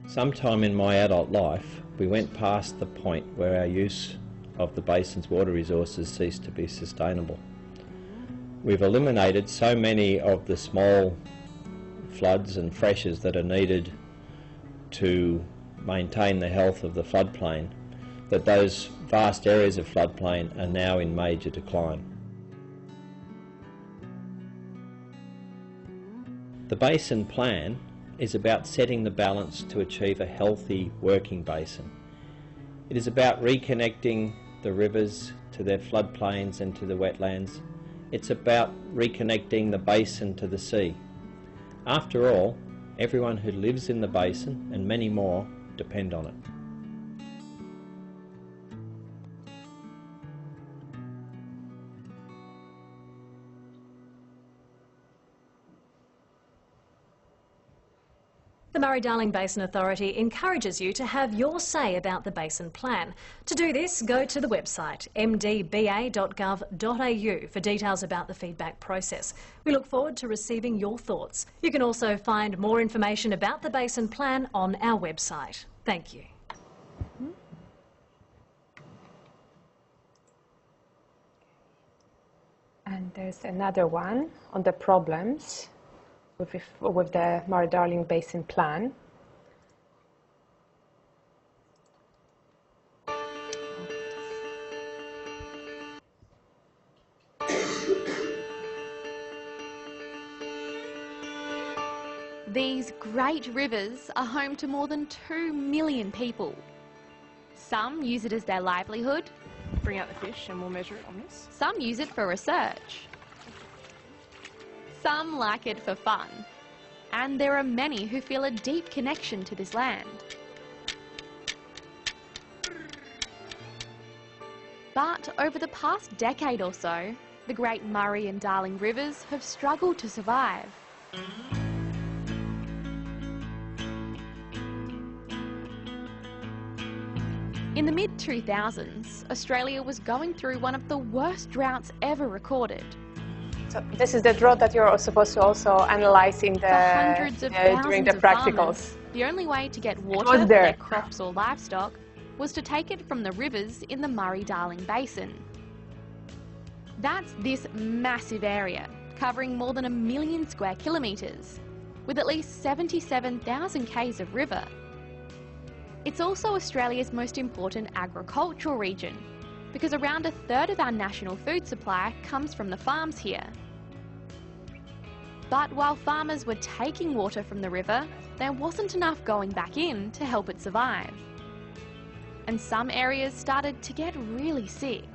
Sometime in my adult life, we went past the point where our use of the basin's water resources ceased to be sustainable. We've eliminated so many of the small floods and freshers that are needed to maintain the health of the floodplain, that those vast areas of floodplain are now in major decline. The basin plan is about setting the balance to achieve a healthy working basin. It is about reconnecting the rivers to their floodplains and to the wetlands. It's about reconnecting the basin to the sea. After all, everyone who lives in the basin, and many more, depend on it. The Murray-Darling Basin Authority encourages you to have your say about the Basin Plan. To do this, go to the website mdba.gov.au for details about the feedback process. We look forward to receiving your thoughts. You can also find more information about the Basin Plan on our website. Thank you. And there's another one on the problems with the Murray-Darling Basin Plan. These great rivers are home to more than 2 million people. Some use it as their livelihood. Bring out the fish and we'll measure it on this. Some use it for research. Some like it for fun. And there are many who feel a deep connection to this land. But over the past decade or so, the great Murray and Darling rivers have struggled to survive. In the mid-2000s, Australia was going through one of the worst droughts ever recorded. So this is the drought that you're supposed to also analyse in For hundreds of thousands during the of practicals. farmers, the only way to get water for their crops or livestock was to take it from the rivers in the Murray-Darling Basin. That's this massive area, covering more than 1 million square kilometres, with at least 77,000 k's of river. It's also Australia's most important agricultural region, because around 1/3 of our national food supply comes from the farms here. But while farmers were taking water from the river, there wasn't enough going back in to help it survive. And some areas started to get really sick.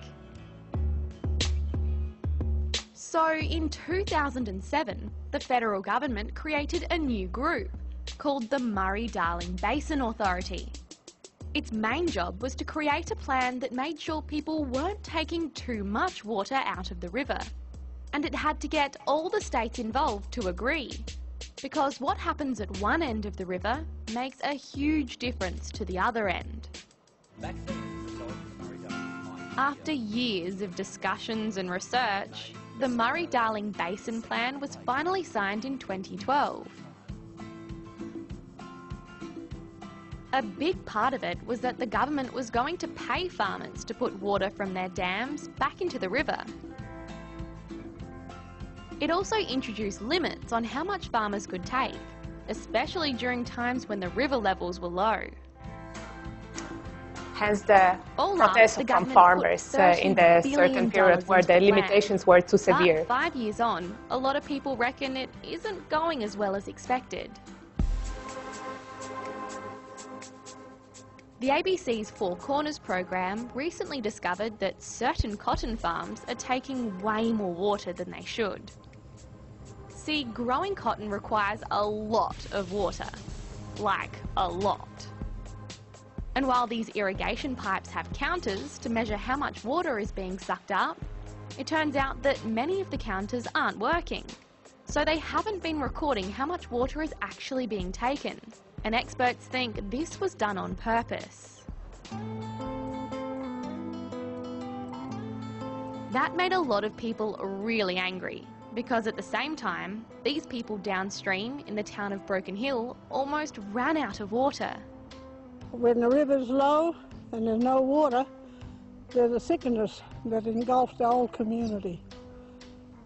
So in 2007, the federal government created a new group called the Murray-Darling Basin Authority. Its main job was to create a plan that made sure people weren't taking too much water out of the river. And it had to get all the states involved to agree, because what happens at one end of the river makes a huge difference to the other end. After years of discussions and research, the Murray-Darling Basin Plan was finally signed in 2012. A big part of it was that the government was going to pay farmers to put water from their dams back into the river. It also introduced limits on how much farmers could take, especially during times when the river levels were low. Hence the protest from farmers in the certain period where the limitations were too severe. But 5 years on, a lot of people reckon it isn't going as well as expected. The ABC's Four Corners program recently discovered that certain cotton farms are taking way more water than they should. See, growing cotton requires a lot of water, like a lot. And while these irrigation pipes have counters to measure how much water is being sucked up, it turns out that many of the counters aren't working. So they haven't been recording how much water is actually being taken. And experts think this was done on purpose. That made a lot of people really angry, because at the same time, these people downstream in the town of Broken Hill almost ran out of water. When the river's low and there's no water, there's a sickness that engulfs the whole community.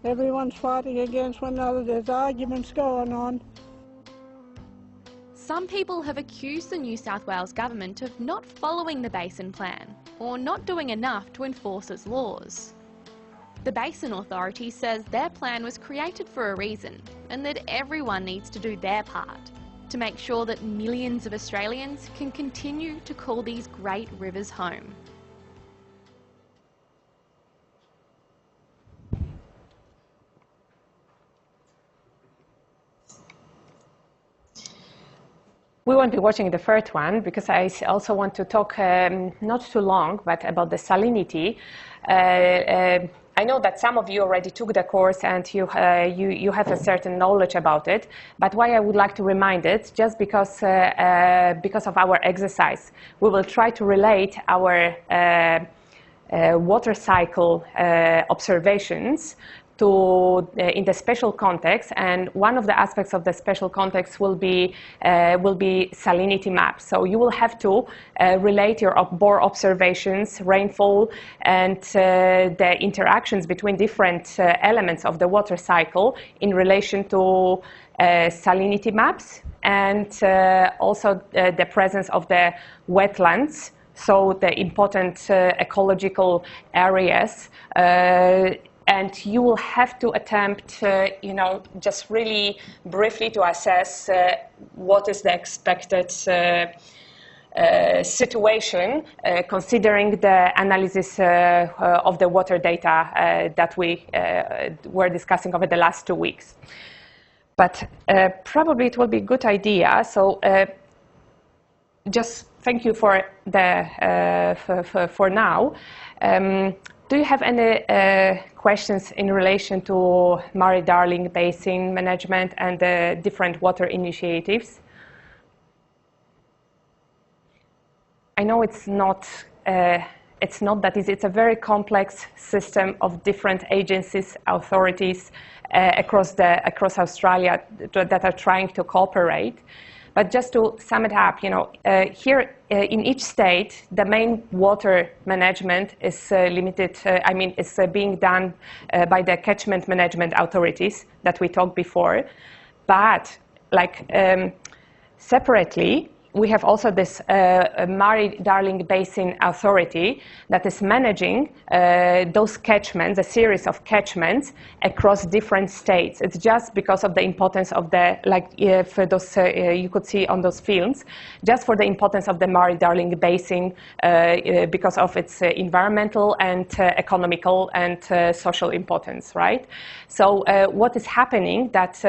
Everyone's fighting against one another, there's arguments going on. Some people have accused the New South Wales government of not following the Basin Plan or not doing enough to enforce its laws. The Basin Authority says their plan was created for a reason and that everyone needs to do their part to make sure that millions of Australians can continue to call these great rivers home. We won't be watching the third one because I also want to talk not too long, but about the salinity. I know that some of you already took the course and you have a certain knowledge about it, but why I would like to remind it, just because of our exercise, we will try to relate our water cycle observations to in the special context, and one of the aspects of the special context will be salinity maps. So you will have to relate your bore observations, rainfall, and the interactions between different elements of the water cycle in relation to salinity maps, and also the presence of the wetlands, so the important ecological areas. And you will have to attempt, just really briefly to assess what is the expected situation, considering the analysis of the water data that we were discussing over the last 2 weeks. But probably it will be a good idea. So just thank you for for now. Do you have any questions in relation to Murray-Darling Basin management and the different water initiatives? I know it's not that easy. It's a very complex system of different agencies, authorities across Australia that are trying to cooperate. But just to sum it up, here in each state, the main water management is limited. It's being done by the catchment management authorities that we talked before. But separately, we have also this Murray-Darling Basin Authority that is managing those catchments, a series of catchments across different states. It's just because of the importance of the, for those you could see on those films, just for the importance of the Murray-Darling Basin because of its environmental and economical and social importance, right? So what is happening that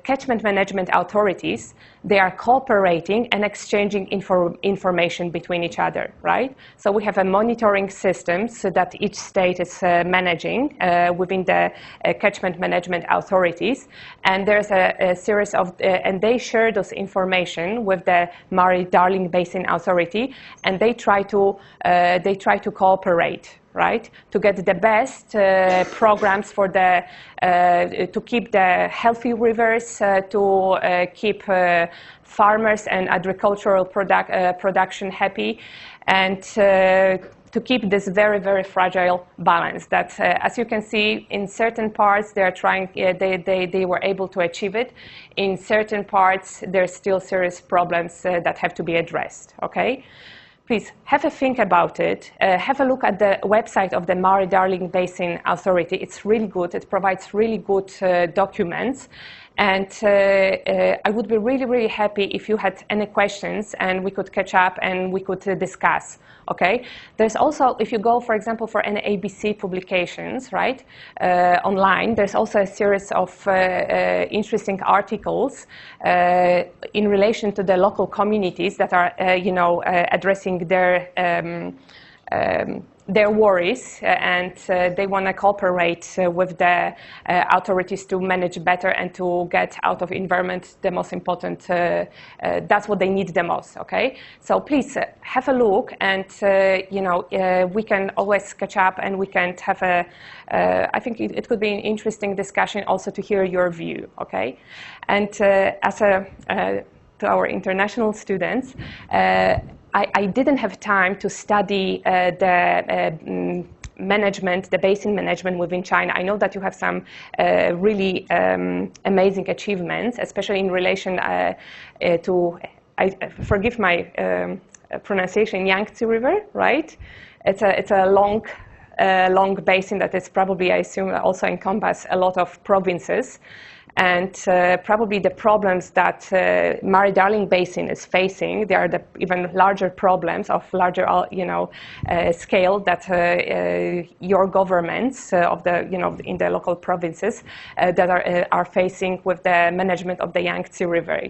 catchment management authorities, they are cooperating and exchanging information between each other, right? So we have a monitoring system so that each state is managing within the catchment management authorities, and there's a series of, and they share those information with the Murray-Darling Basin Authority, and they try to cooperate, right, to get the best programs for the to keep the healthy rivers, to keep farmers and agricultural production happy, and to keep this very, very fragile balance that, as you can see, in certain parts they are trying, they were able to achieve it. In certain parts, there's still serious problems that have to be addressed, okay? Please have a think about it. Have a look at the website of the Murray-Darling Basin Authority. It's really good. It provides really good documents. And I would be really, really happy if you had any questions and we could catch up and we could discuss, okay? There's also, if you go, for example, for any ABC publications, right, online, there's also a series of interesting articles in relation to the local communities that are, addressing their their worries, and they want to cooperate with the authorities to manage better and to get out of environment the most important, that's what they need the most, okay? So please have a look, and we can always catch up, and we can have a, I think it could be an interesting discussion also to hear your view, okay? And to our international students, I didn't have time to study the management, the basin management within China. I know that you have some really amazing achievements, especially in relation to, forgive my pronunciation, Yangtze River, right? It's a long basin that is probably, I assume, also encompass a lot of provinces. And probably the problems that Murray-Darling Basin is facing, they are the even larger problems of larger, scale that your governments of the, in the local provinces that are facing with the management of the Yangtze River.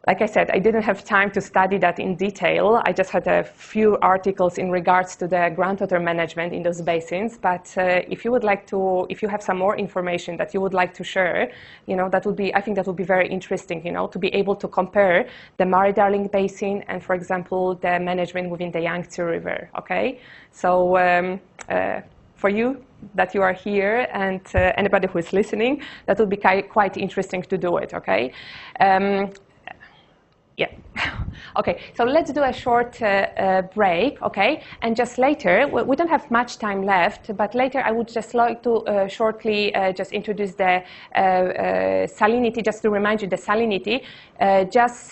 Like I said, I didn't have time to study that in detail. I just had a few articles in regards to the groundwater management in those basins. But if you would like to, if you have some more information that you would like to share, that would be, I think that would be very interesting, to be able to compare the Murray-Darling Basin and, for example, the management within the Yangtze River, okay? So for you, that you are here, and anybody who is listening, that would be quite interesting to do it, okay? Yeah. Okay, so let's do a short break, okay? And just later, we don't have much time left, but later I would just like to shortly just introduce the salinity, just to remind you the salinity, just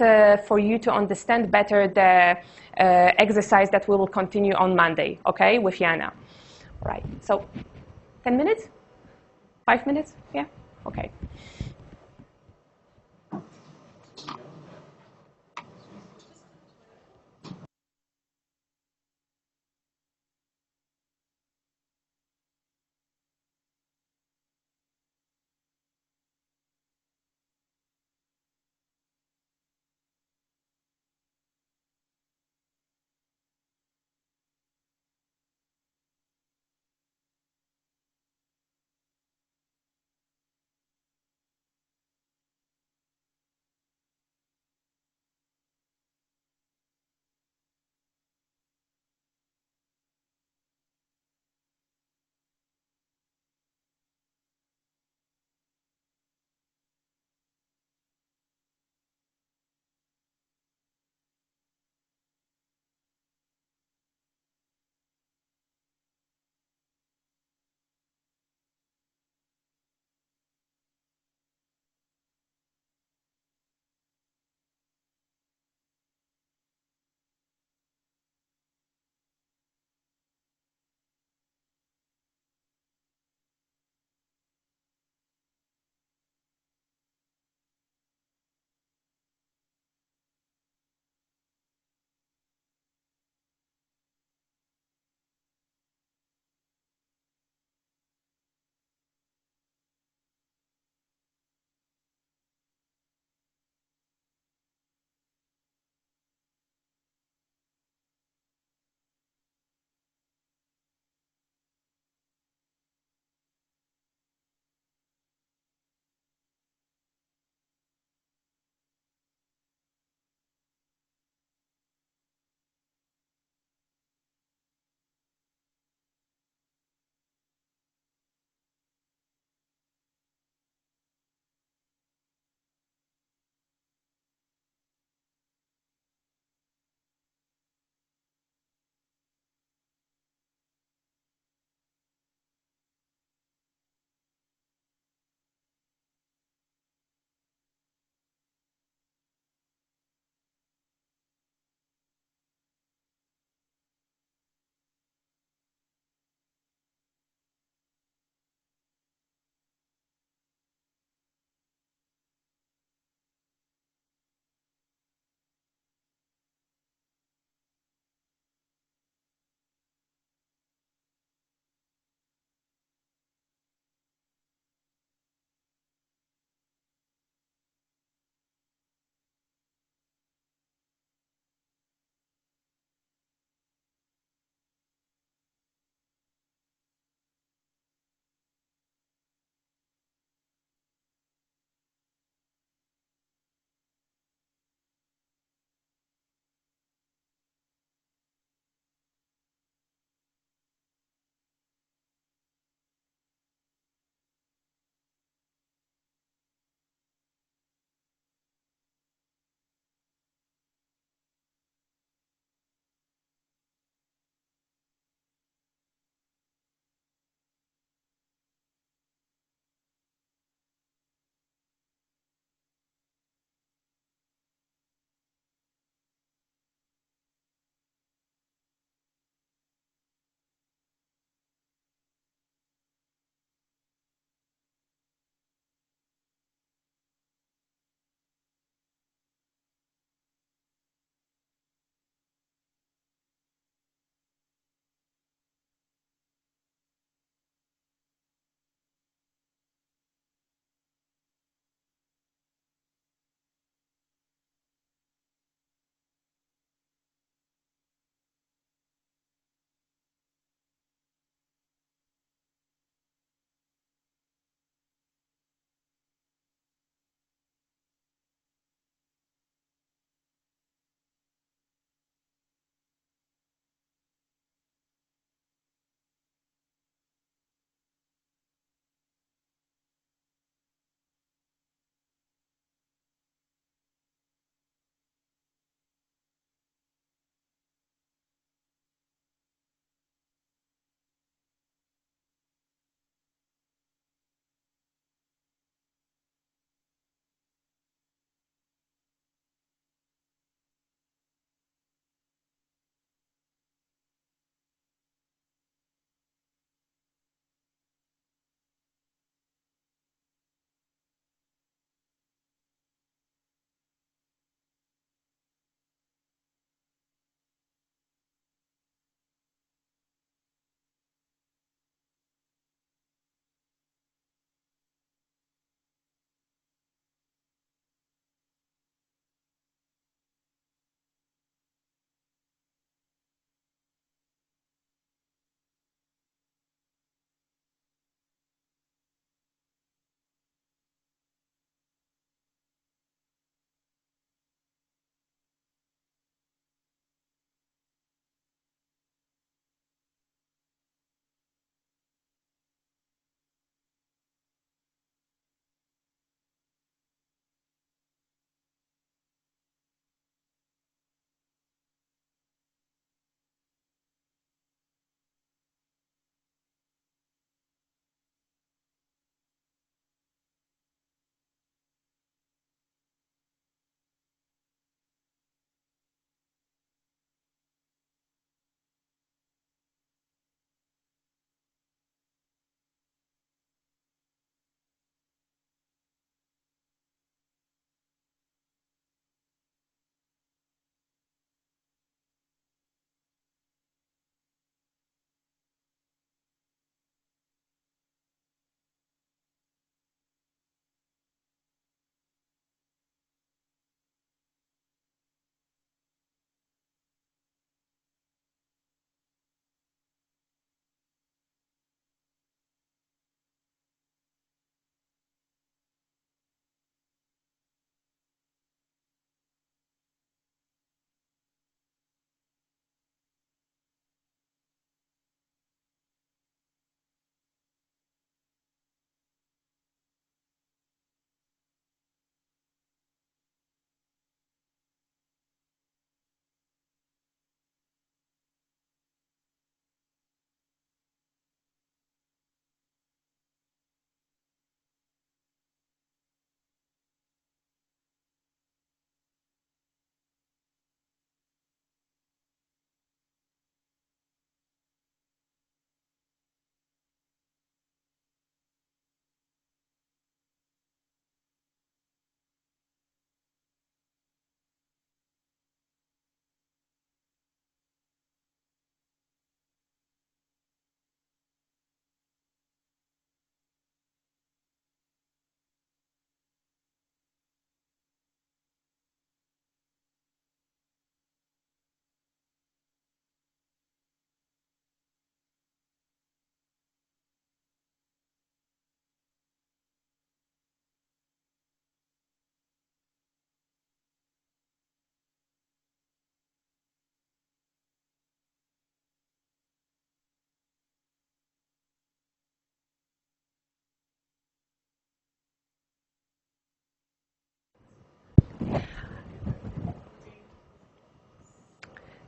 for you to understand better the exercise that we will continue on Monday, okay, with Jana. All right, so 10 minutes? 5 minutes? Yeah? Okay.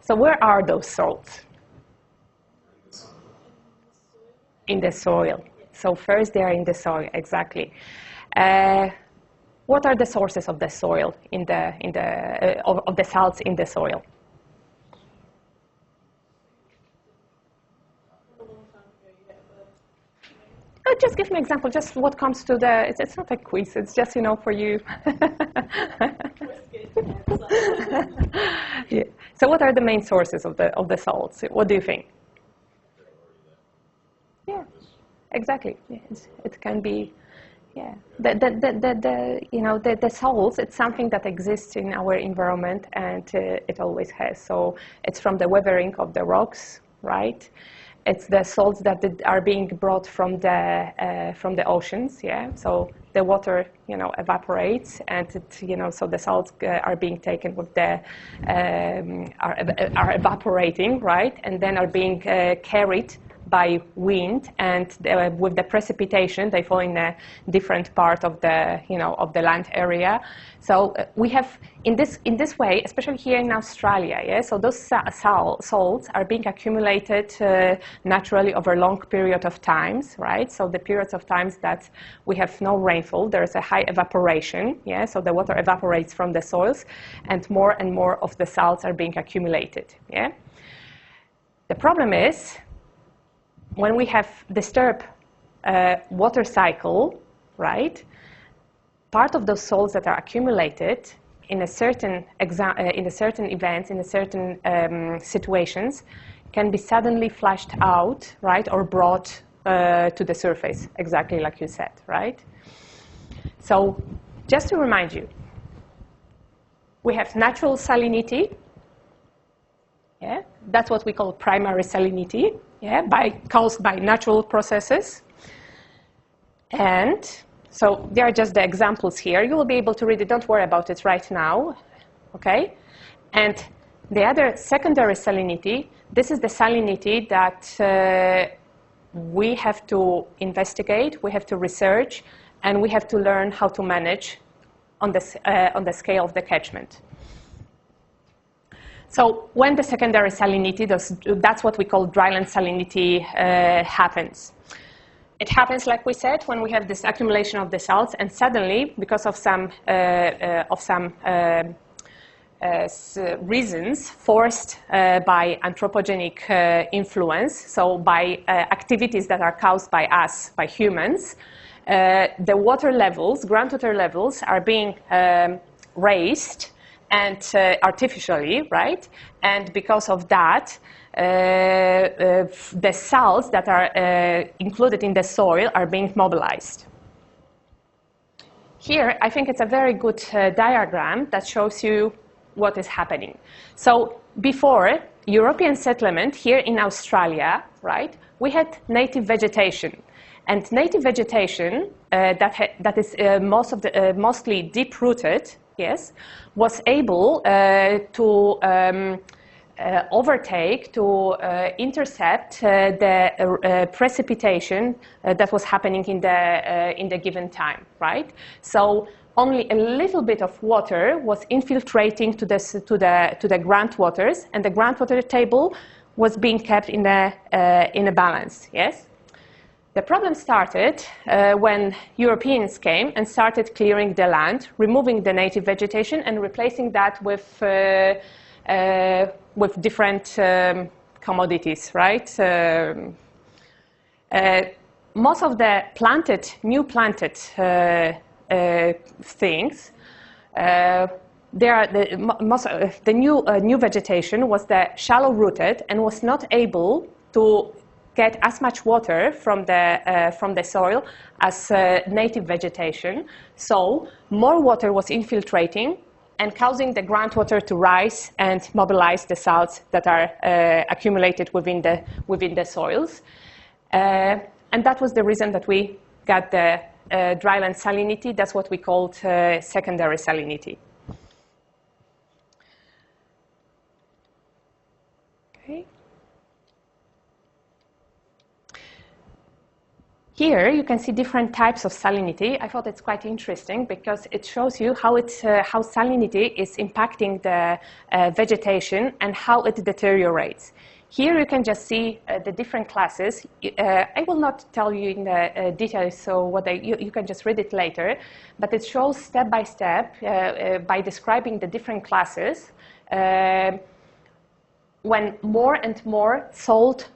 So where are those salts? In the soil. So first they are in the soil, exactly. What are the sources of the soil of the salts in the soil? Just give me an example. Just what comes to the. It's not a quiz. It's just for you. Yeah. So what are the main sources of the salts? What do you think? Yeah, exactly. Yes. It can be. Yeah, the salts, it's something that exists in our environment, and it always has. So it's from the weathering of the rocks, right? It's the salts that are being brought from the oceans, yeah. So the water, evaporates, and so the salts are being taken with the are evaporating, right, and then are being carried by wind, and with the precipitation, they fall in a different part of the of the land area. So we have in this way, especially here in Australia, yeah. So those salts are being accumulated naturally over a long period of times, right? So the periods of times that we have no rainfall, there is a high evaporation, yeah. So the water evaporates from the soils, and more of the salts are being accumulated, yeah. The problem is, when we have disturbed water cycle, right, part of those salts that are accumulated in a certain events, in a certain situations, can be suddenly flushed out, right, or brought to the surface, exactly like you said, right? So just to remind you, we have natural salinity. Yeah, that's what we call primary salinity, yeah, caused by natural processes. And so they are just the examples here. You will be able to read it. Don't worry about it right now, okay? And the other secondary salinity, this is the salinity that we have to investigate, we have to research, and we have to learn how to manage on the scale of the catchment. So when the secondary salinity, that's what we call dryland salinity, happens. It happens, like we said, when we have this accumulation of the salts, and suddenly, because of some reasons forced by anthropogenic influence, so by activities that are caused by us, by humans, the water levels, groundwater levels, are being raised, and artificially, right? And because of that, the salts that are included in the soil are being mobilized. Here, I think it's a very good diagram that shows you what is happening. So before European settlement here in Australia, right, we had native vegetation. And native vegetation that is mostly deep-rooted, yes, was able to overtake, to intercept the precipitation that was happening in the given time, right? So only a little bit of water was infiltrating to the groundwaters, and the groundwater table was being kept in a balance, yes? The problem started when Europeans came and started clearing the land, removing the native vegetation and replacing that with different commodities, right? Most of the new planted things, the new vegetation was the shallow-rooted and was not able to get as much water from the soil as native vegetation. So more water was infiltrating and causing the groundwater to rise and mobilize the salts that are accumulated within the soils. And that was the reason that we got the dryland salinity. That's what we called secondary salinity. Okay. here you can see different types of salinity. I thought it's quite interesting because it shows you how salinity is impacting the vegetation and how it deteriorates. Here you can just see the different classes. I will not tell you in the details, so you can just read it later. But it shows step by step by describing the different classes when more and more salt,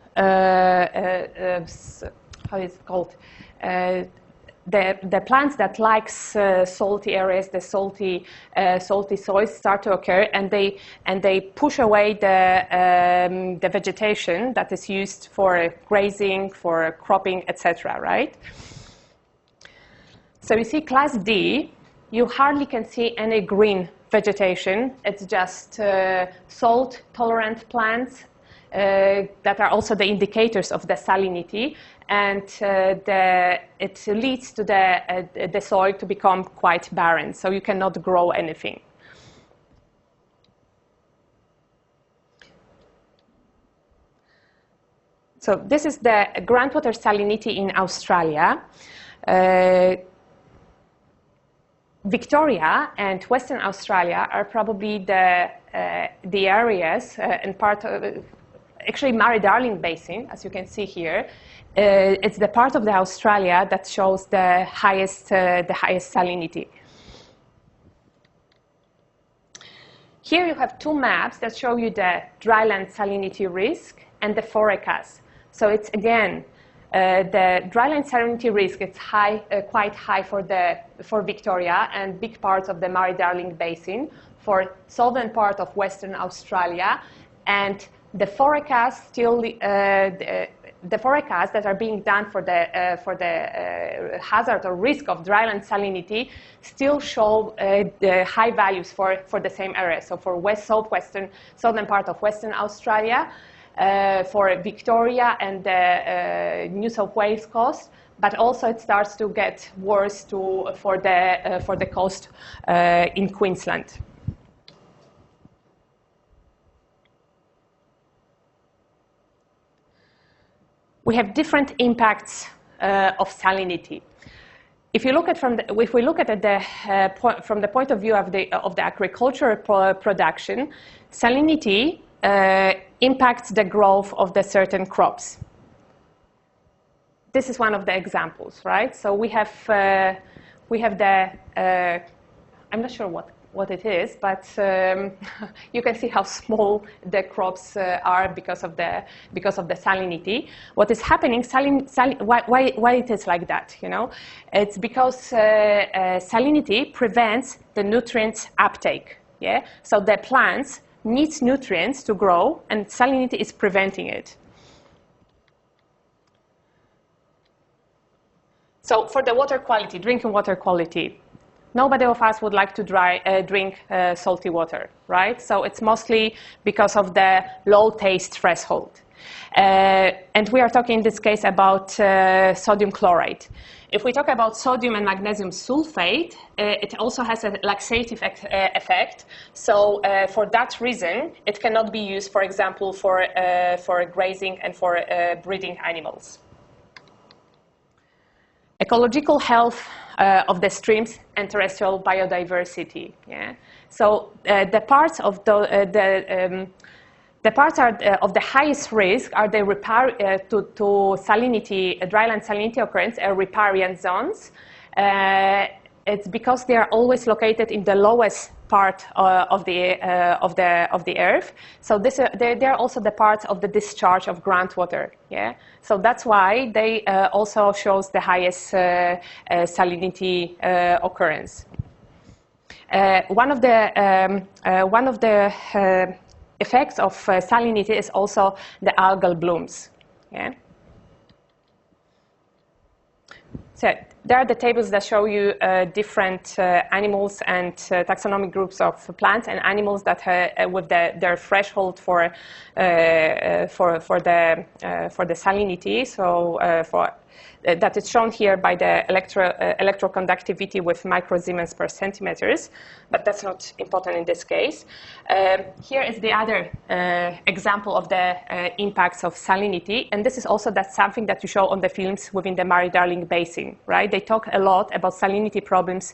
how is it called? The plants that likes salty areas, the salty soils start to occur, and they push away the vegetation that is used for grazing, for cropping, etc. Right? So you see, class D, you hardly can see any green vegetation. It's just salt-tolerant plants that are also the indicators of the salinity, and it leads to the soil to become quite barren, so you cannot grow anything. So this is the groundwater salinity in Australia. Victoria and Western Australia are probably the areas and part of, actually Murray-Darling Basin, as you can see here. It's the part of the Australia that shows the highest salinity. Here you have two maps that show you the dryland salinity risk and the forecast. So it's again the dryland salinity risk. It's high, quite high for Victoria and big parts of the Murray-Darling Basin, for southern part of Western Australia, and the forecast still the forecasts that are being done for the hazard or risk of dryland salinity still show the high values for the same area. So for southern part of Western Australia, for Victoria and the New South Wales coast, but also it starts to get worse for the coast in Queensland. We have different impacts of salinity. If we look at it from the point of view of the agricultural production, salinity impacts the growth of the certain crops. This is one of the examples, right? So we have the I'm not sure what it is, but you can see how small the crops are because of the salinity. What is happening? Why it is like that? You know, it's because salinity prevents the nutrients uptake. Yeah, so the plants needs nutrients to grow, and salinity is preventing it. So for the water quality, drinking water quality, nobody of us would like to drink salty water, right? So it's mostly because of the low taste threshold. And we are talking in this case about sodium chloride. If we talk about sodium and magnesium sulfate, it also has a laxative effect. So for that reason, it cannot be used, for example, for grazing and for breeding animals. Ecological health of the streams and terrestrial biodiversity. Yeah? So the parts of the parts of the highest risk are the to salinity, dryland salinity occurrence, riparian zones. It's because they are always located in the lowest part of the earth. So they are also the parts of the discharge of groundwater. Yeah. So that's why they also shows the highest salinity occurrence. One of the effects of salinity is also the algal blooms. Yeah. So There are the tables that show you different animals and taxonomic groups of plants and animals that with their threshold for the salinity. So that is shown here by the electroconductivity with microsiemens per centimeters, but that's not important in this case. Here is the other example of the impacts of salinity, and this is also something that you show on the films within the Murray-Darling Basin, right? They talk a lot about salinity problems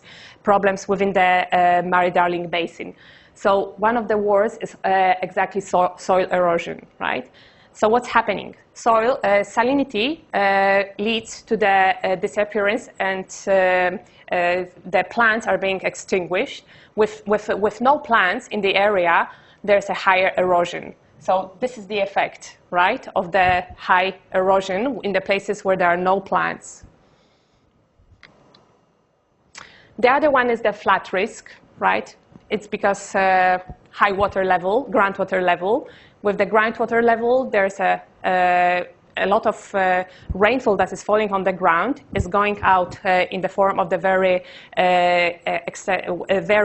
within the Murray-Darling Basin. So one of the worst is exactly soil erosion, right? So what's happening? Soil salinity leads to the disappearance, and the plants are being extinguished. With no plants in the area, there's a higher erosion. So this is the effect, right, of the high erosion in the places where there are no plants. The other one is the flood risk, right? It's because high water level, groundwater level. With the groundwater level, there's a lot of rainfall that is falling on the ground is going out in the form of the very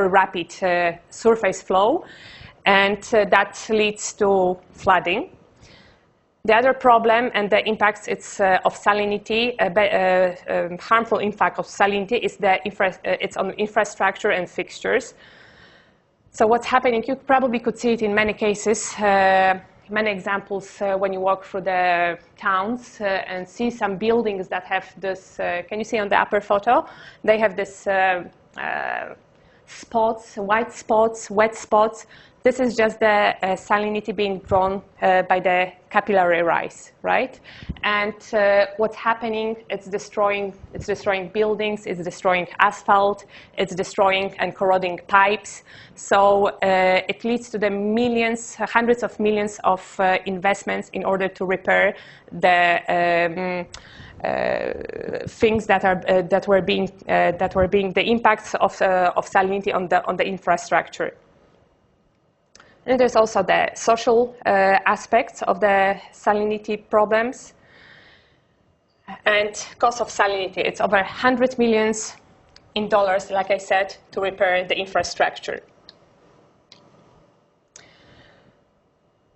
rapid surface flow, and that leads to flooding. The other problem and the impacts of salinity, harmful impact of salinity, is it's on infrastructure and fixtures. So what's happening, you probably could see it in many cases, many examples when you walk through the towns and see some buildings that have this, can you see on the upper photo? They have this spots, white spots, wet spots. This is just the salinity being drawn by the capillary rise, right? And what's happening, it's destroying buildings, it's destroying asphalt, it's destroying and corroding pipes. So it leads to the millions, hundreds of millions of investments in order to repair the things that were being the impacts of salinity on the infrastructure. And there's also the social aspects of the salinity problems. And cost of salinity, it's over $100 million in dollars, like I said, to repair the infrastructure.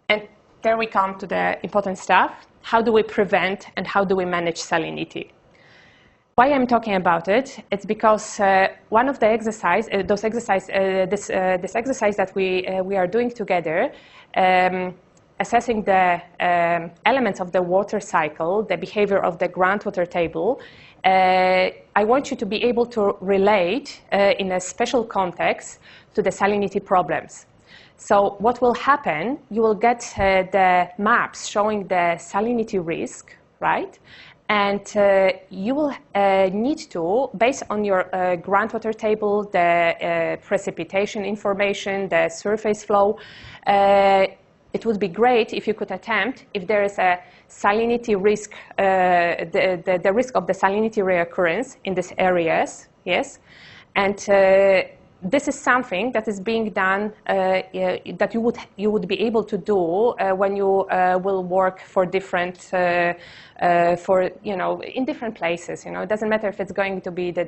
And there we come to the important stuff. How do we prevent and how do we manage salinity? Why I'm talking about it? It's because one of the exercise, this exercise that we are doing together, assessing the elements of the water cycle, the behavior of the groundwater table, I want you to be able to relate in a special context to the salinity problems. So what will happen, you will get the maps showing the salinity risk, right? And you will need to, based on your groundwater table, the precipitation information, the surface flow, it would be great if you could attempt, if there is a salinity risk, the risk of the salinity reoccurrence in these areas, yes? And this is something that is being done, that you would be able to do when you will work for different, in different places. It doesn't matter if it's going to be the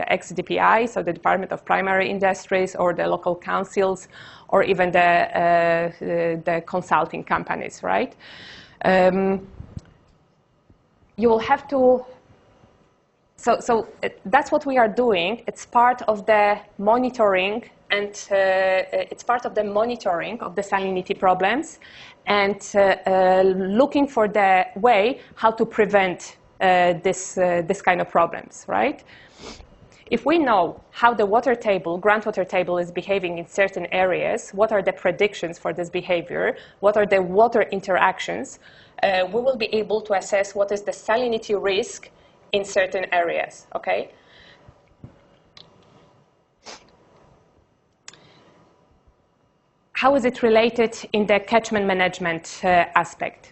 ex-DPI, so the Department of Primary Industries, or the local councils, or even the consulting companies, right? You will have to. So that's what we are doing. It's part of the monitoring, and it's part of the monitoring of the salinity problems, and looking for the way how to prevent this kind of problems, right? If we know how the water table, groundwater table, is behaving in certain areas, what are the predictions for this behavior, what are the water interactions, we will be able to assess what is the salinity risk in certain areas, okay? How is it related in the catchment management aspect?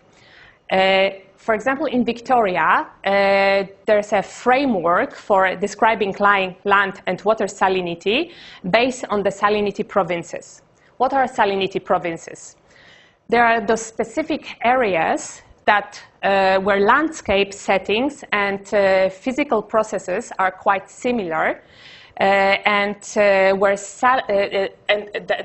For example, in Victoria, there's a framework for describing land and water salinity based on the salinity provinces. What are salinity provinces? There are those specific areas that where landscape settings and physical processes are quite similar, and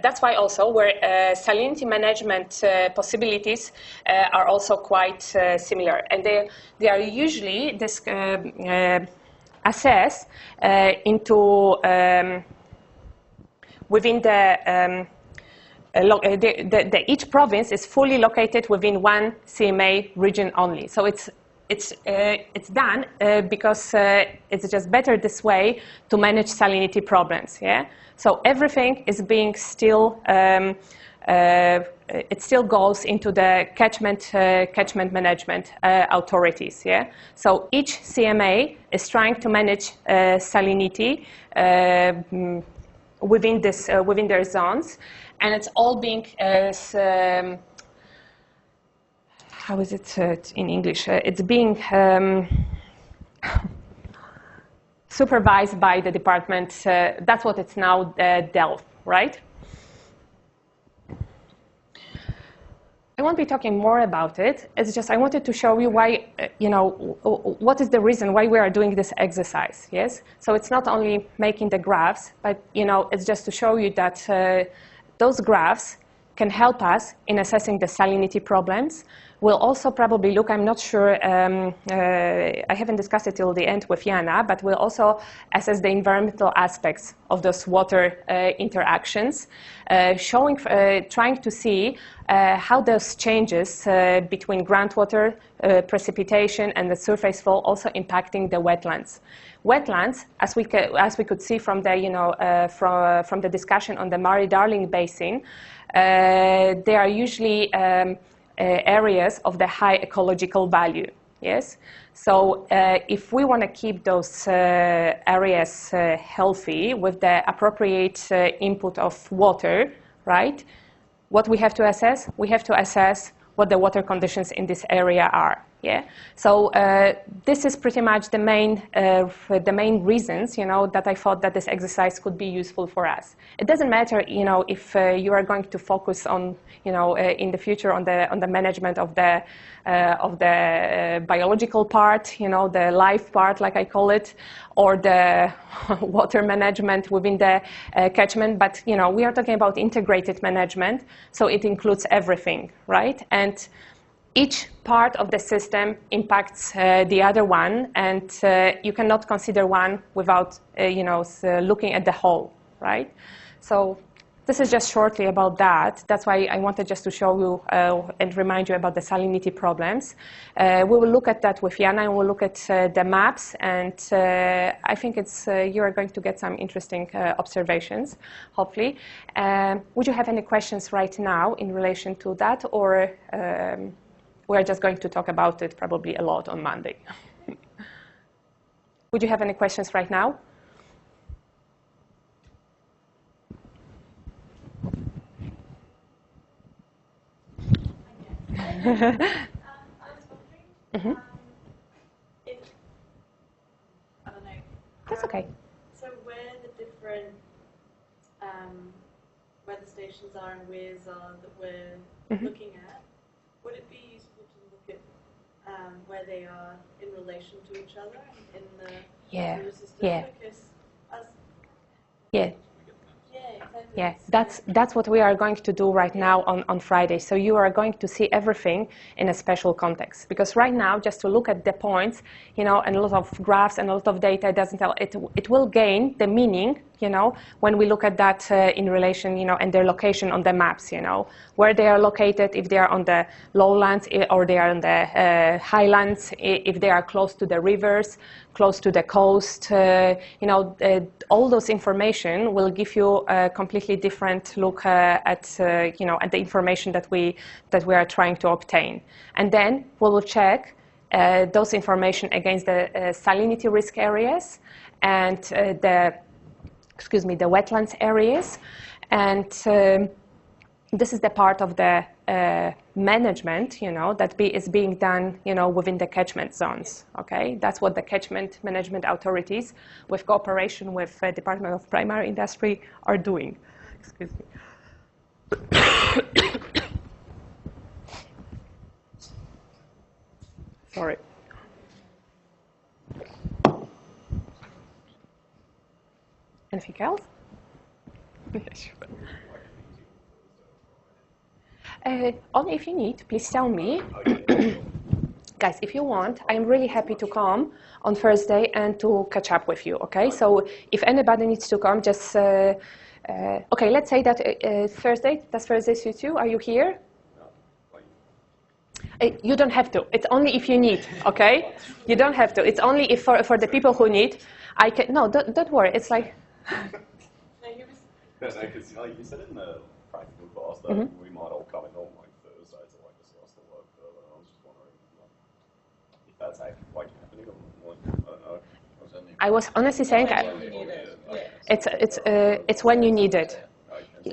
that's why also where salinity management possibilities are also quite similar, and they are usually assessed into within each province is fully located within one CMA region only. So it's done because it's just better this way to manage salinity problems. Yeah. So everything is being still it still goes into the catchment management authorities. Yeah. So each CMA is trying to manage salinity within their zones, and it's all being how is it in English? It's being supervised by the department. That's what it's now, DELF, right? I won't be talking more about it. It's just I wanted to show you why, what is the reason why we are doing this exercise, yes? So it's not only making the graphs, but, it's just to show you that those graphs can help us in assessing the salinity problems. We'll also probably look, I'm not sure, I haven't discussed it till the end with Jana, but we'll also assess the environmental aspects of those water interactions, trying to see how those changes between groundwater precipitation and the surface flow also impacting the wetlands. Wetlands, as we could see from the, from the discussion on the Murray-Darling Basin, they are usually areas of the high ecological value, yes? So if we want to keep those areas healthy with the appropriate input of water, right, what we have to assess? We have to assess what the water conditions in this area are. Yeah. So this is pretty much the main reasons, that I thought that this exercise could be useful for us. It doesn't matter, if you are going to focus on, in the future on the management of the biological part, the life part, like I call it, or the water management within the catchment. But we are talking about integrated management, so it includes everything, right? And each part of the system impacts the other one, and you cannot consider one without, looking at the whole, right? So this is just shortly about that. That's why I wanted just to show you and remind you about the salinity problems. We will look at that with Jana, and we'll look at the maps, and I think you are going to get some interesting observations, hopefully. Would you have any questions right now in relation to that, or we're just going to talk about it probably a lot on Monday? Would you have any questions right now? I was wondering if, I don't know. That's okay. So where the different weather stations are and weirs are that we're looking at, would it be useful to look at where they are in relation to each other in the river system? Yeah. Because yeah. Exactly. Yeah, that's what we are going to do right now on Friday. So you are going to see everything in a special context. Because right now, just to look at the points, and a lot of graphs and a lot of data doesn't tell. It will gain the meaning, when we look at that in relation, and their location on the maps, where they are located, if they are on the lowlands or they are on the highlands, if they are close to the rivers, close to the coast, all those information will give you a completely different look at at the information that we are trying to obtain, and then we will check those information against the salinity risk areas and the wetlands areas, and this is the part of the management, that is being done, within the catchment zones. Okay, that's what the catchment management authorities, with cooperation with Department of Primary Industry, are doing. Excuse me. Sorry. Anything else? Yeah, sure. Only if you need, please tell me. Guys, if you want, I'm really happy to come on Thursday and to catch up with you, okay? So if anybody needs to come, just, okay, let's say that Thursday, does Thursday suit you? Are you here? You don't have to. It's only if you need, okay? You don't have to. It's only if for the people who need. I can. No, don't worry. It's like. Because you said in the practical class that we might all come in on like Thursday to like discuss the work further. I was just wondering if that's actually like happening or I don't know. I was honestly saying it's when you need it.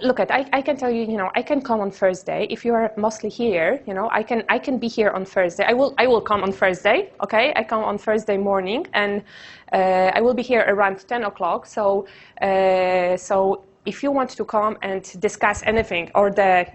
Look, I can tell you, you know, I can come on Thursday if you are mostly here. You know, I can be here on Thursday. I will come on Thursday. Okay, I come on Thursday morning, and I will be here around 10 o'clock. So if you want to come and discuss anything, or the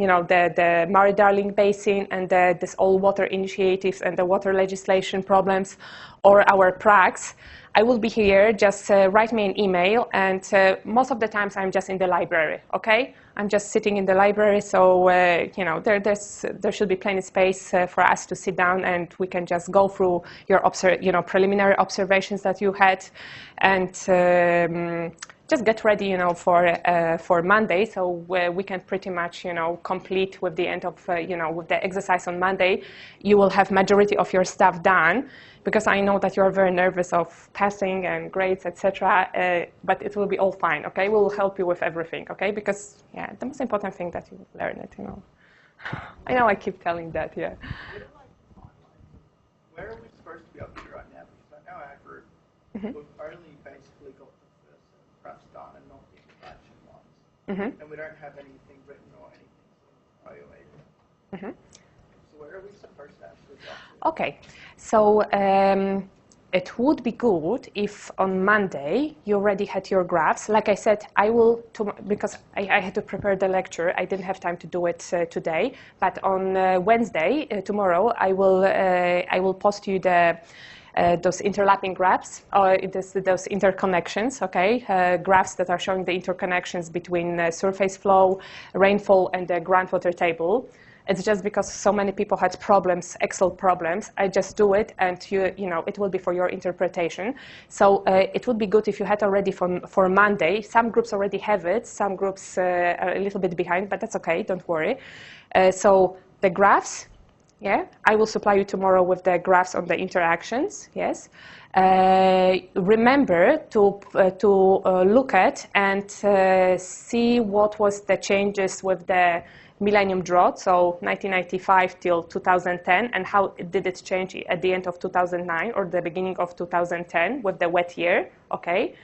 Murray-Darling Basin and this all water initiatives and the water legislation problems, or our pracs, I will be here. Just write me an email, and most of the times I'm just in the library. Okay, I'm just sitting in the library, so you know there should be plenty of space for us to sit down, and we can just go through your preliminary observations that you had, and just get ready, you know, for Monday, so we can pretty much, you know, complete with the end of with the exercise on Monday. You will have majority of your stuff done, because I know that you are very nervous of passing and grades, etc. But it will be all fine, okay? We will help you with everything, okay? Because, yeah, the most important thing that you learn it, you know. I know I keep telling that, yeah. Where are we supposed to be up to right now? Because I know our group, we've only basically got the first drafts done and not the introduction ones. And we don't have anything written or anything evaluated. So where are we supposed to actually go? Okay, so it would be good if on Monday you already had your graphs. Like I said, I will, because I had to prepare the lecture, I didn't have time to do it today. But on Wednesday, tomorrow, I will post you those interlapping graphs, or those interconnections, okay? Graphs that are showing the interconnections between surface flow, rainfall, and the groundwater table. It's just because so many people had problems, Excel problems. I just do it, and you know, it will be for your interpretation. So it would be good if you had already for Monday. Some groups already have it. Some groups are a little bit behind, but that's okay. Don't worry. So the graphs, yeah, I will supply you tomorrow with the graphs on the interactions. Yes. Remember to look at and see what was the changes with the millennium drought, so 1995 till 2010, and how did it change at the end of 2009 or the beginning of 2010 with the wet year, okay?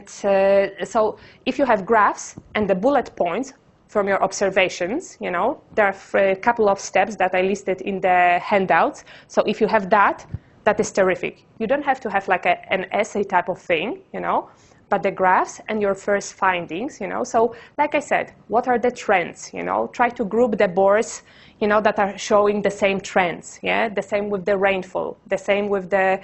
So if you have graphs and the bullet points from your observations, you know, there are a couple of steps that I listed in the handouts. So if you have that, that is terrific. You don't have to have like an essay type of thing, you know, but the graphs and your first findings, you know. So like I said, what are the trends, you know? Try to group the bores, you know, that are showing the same trends, yeah? The same with the rainfall, the same with the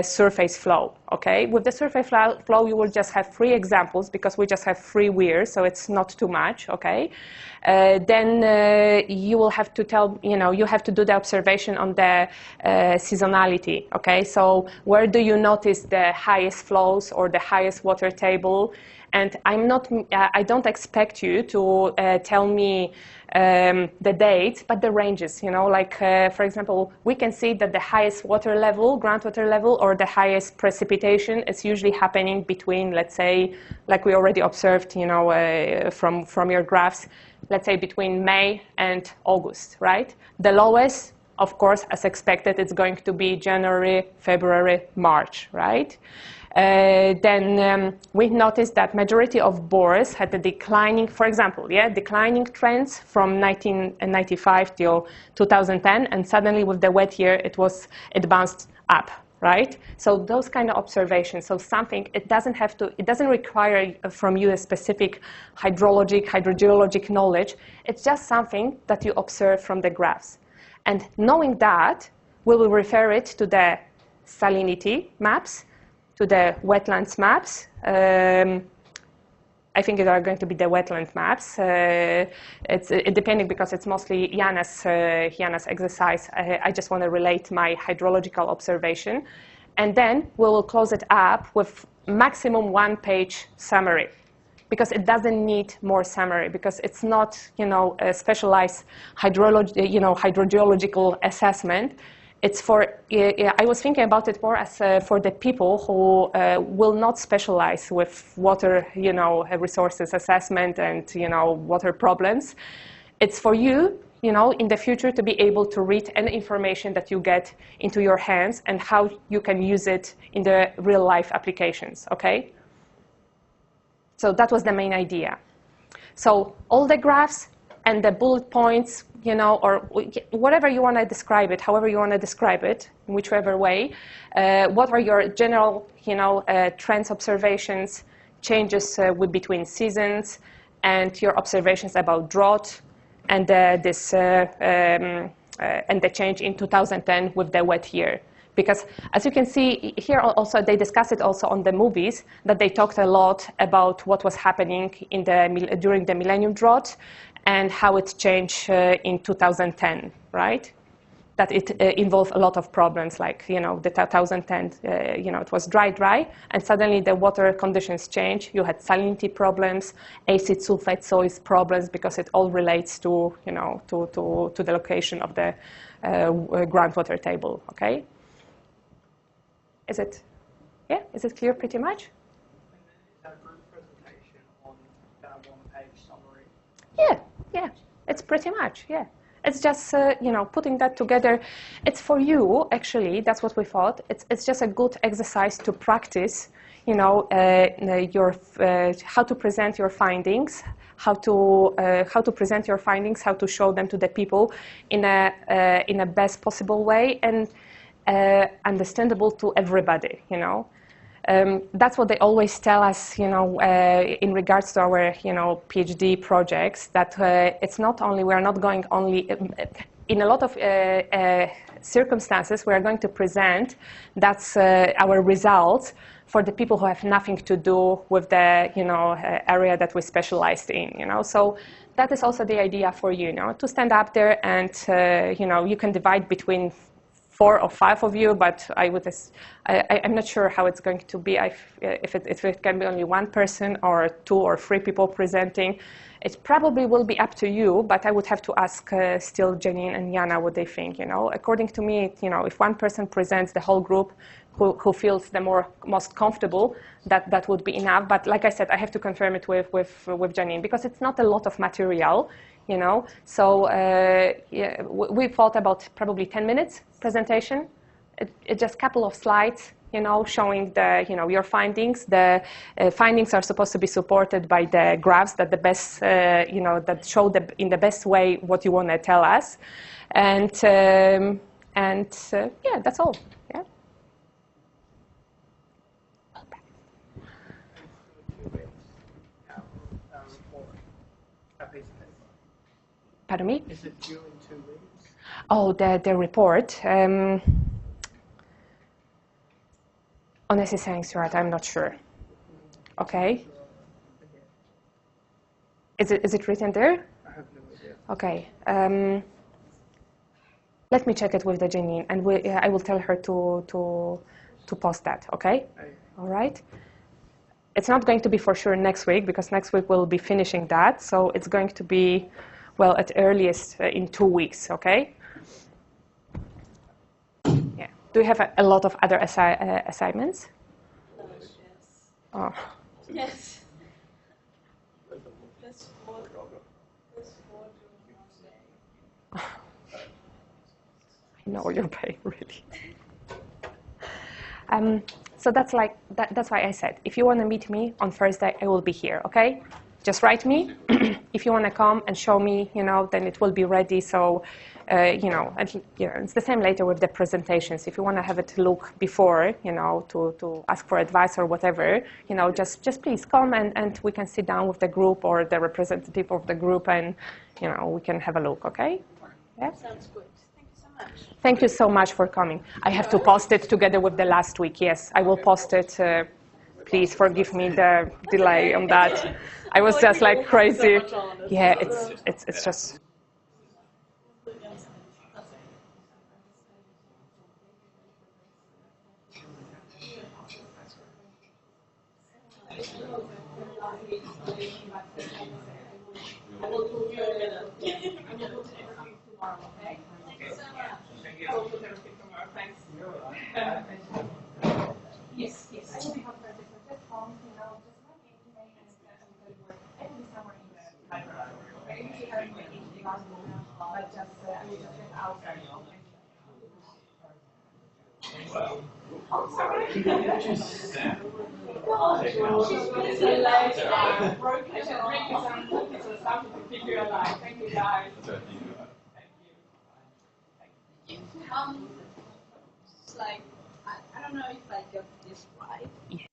surface flow, okay? With the surface flow, you will just have 3 examples because we just have 3 weirs, so it's not too much, okay? Then you will have to tell, you know, you have to do the observation on the seasonality, okay? So where do you notice the highest flows or the highest water table? And I don't expect you to tell me the dates, but the ranges, you know, like, for example, we can see that the highest water level, groundwater level, or the highest precipitation is usually happening between, let's say, like we already observed, you know, from your graphs, let's say between May and August, right? The lowest, of course, as expected, it's going to be January, February, March, right? Then we noticed that majority of bores had a declining, for example, yeah, declining trends from 1995 till 2010, and suddenly with the wet year, it bounced up, right? So those kind of observations. So something, it doesn't require from you a specific hydrogeologic knowledge. It's just something that you observe from the graphs. And knowing that, we will refer it to the salinity maps, to the wetlands maps. I think it are going to be the wetland maps. It's depending because it's mostly Jana's exercise. I just want to relate my hydrological observation. And then we will close it up with maximum one-page summary, because it doesn't need more summary, because it's not, a specialized hydrogeological assessment. It's for, I was thinking about it more as for the people who will not specialize with water, resources assessment and, water problems. It's for you, in the future to be able to read any information that you get into your hands and how you can use it in the real life applications, okay? So that was the main idea. So all the graphs and the bullet points, or whatever you want to describe it, however you want to describe it, in whichever way. What are your general, trends, observations, changes between seasons, and your observations about drought, and and the change in 2010 with the wet year. Because as you can see here also, they discuss it also on the movies, that they talked a lot about what was happening during the Millennium Drought and how it changed in 2010, right? That it involved a lot of problems, like, the 2010, it was dry, and suddenly the water conditions changed. You had salinity problems, acid sulfate soils problems, because it all relates to, to the location of the groundwater table, okay? Is it clear pretty much? Is that a group presentation on that one-page summary? Yeah, it's pretty much, yeah. It's just, putting that together. It's for you, actually, that's what we thought. It's just a good exercise to practice, how to present your findings, how to present your findings, how to show them to the people in a best possible way and understandable to everybody, That's what they always tell us, in regards to our, PhD projects, that it's not only, we are not going only, in a lot of circumstances, we are going to present that's our results for the people who have nothing to do with the, area that we specialized in, So that is also the idea for you, to stand up there and, you can divide between 4 or 5 of you, but I'm not sure how it's going to be. If it can be only 1 person or 2 or 3 people presenting, it probably will be up to you, but I would have to ask still Janine and Jana what they think, According to me, if 1 person presents the whole group who feels the most comfortable, that would be enough. But like I said, I have to confirm it with Janine, because it's not a lot of material, So yeah, we thought about probably 10 minutes presentation. It's just a couple of slides, showing the, your findings. The findings are supposed to be supported by the graphs that that show in the best way what you want to tell us, and yeah, that's all. Yeah. Pardon me? Is it due in 2 weeks? Oh, the report. Honestly saying, Stuart, I'm not sure. Okay. Is it written there? I have no idea. Okay. Let me check it with the Janine, and I will tell her to post that. Okay. All right. It's not going to be for sure next week, because next week we'll be finishing that. So it's going to be, well, at earliest in 2 weeks. Okay. Yeah. Do you have a lot of other assignments? Yes. Oh. Yes. I know your pain, really. So that's why I said, if you want to meet me on Thursday, I will be here, okay? Just write me. If you want to come and show me, then it will be ready. So, it's the same later with the presentations. If you want to have it look before, to ask for advice or whatever, just please come and we can sit down with the group or the representative of the group and, we can have a look, okay? Yeah? Sounds good. Thank you so much. much. Thank you so much for coming. I have to post it together with the last week. Yes, I will post it. Please forgive me the delay on that. I was just like crazy. Yeah, it's just. I will put you in a, I will put everything tomorrow, okay? Thank you so much. I will put everything tomorrow, thanks. Yes, yes. I will be home Thursday, so just call me, you know, just like email and I will be somewhere in the library. I usually have my HD possible, but just, I will just get outside. I'm sorry. She's busy, like, broken. I should bring you some cookies or something to keep you alive. Thank you, guys. Thank you. It's like, I don't know if I got this right. Yeah.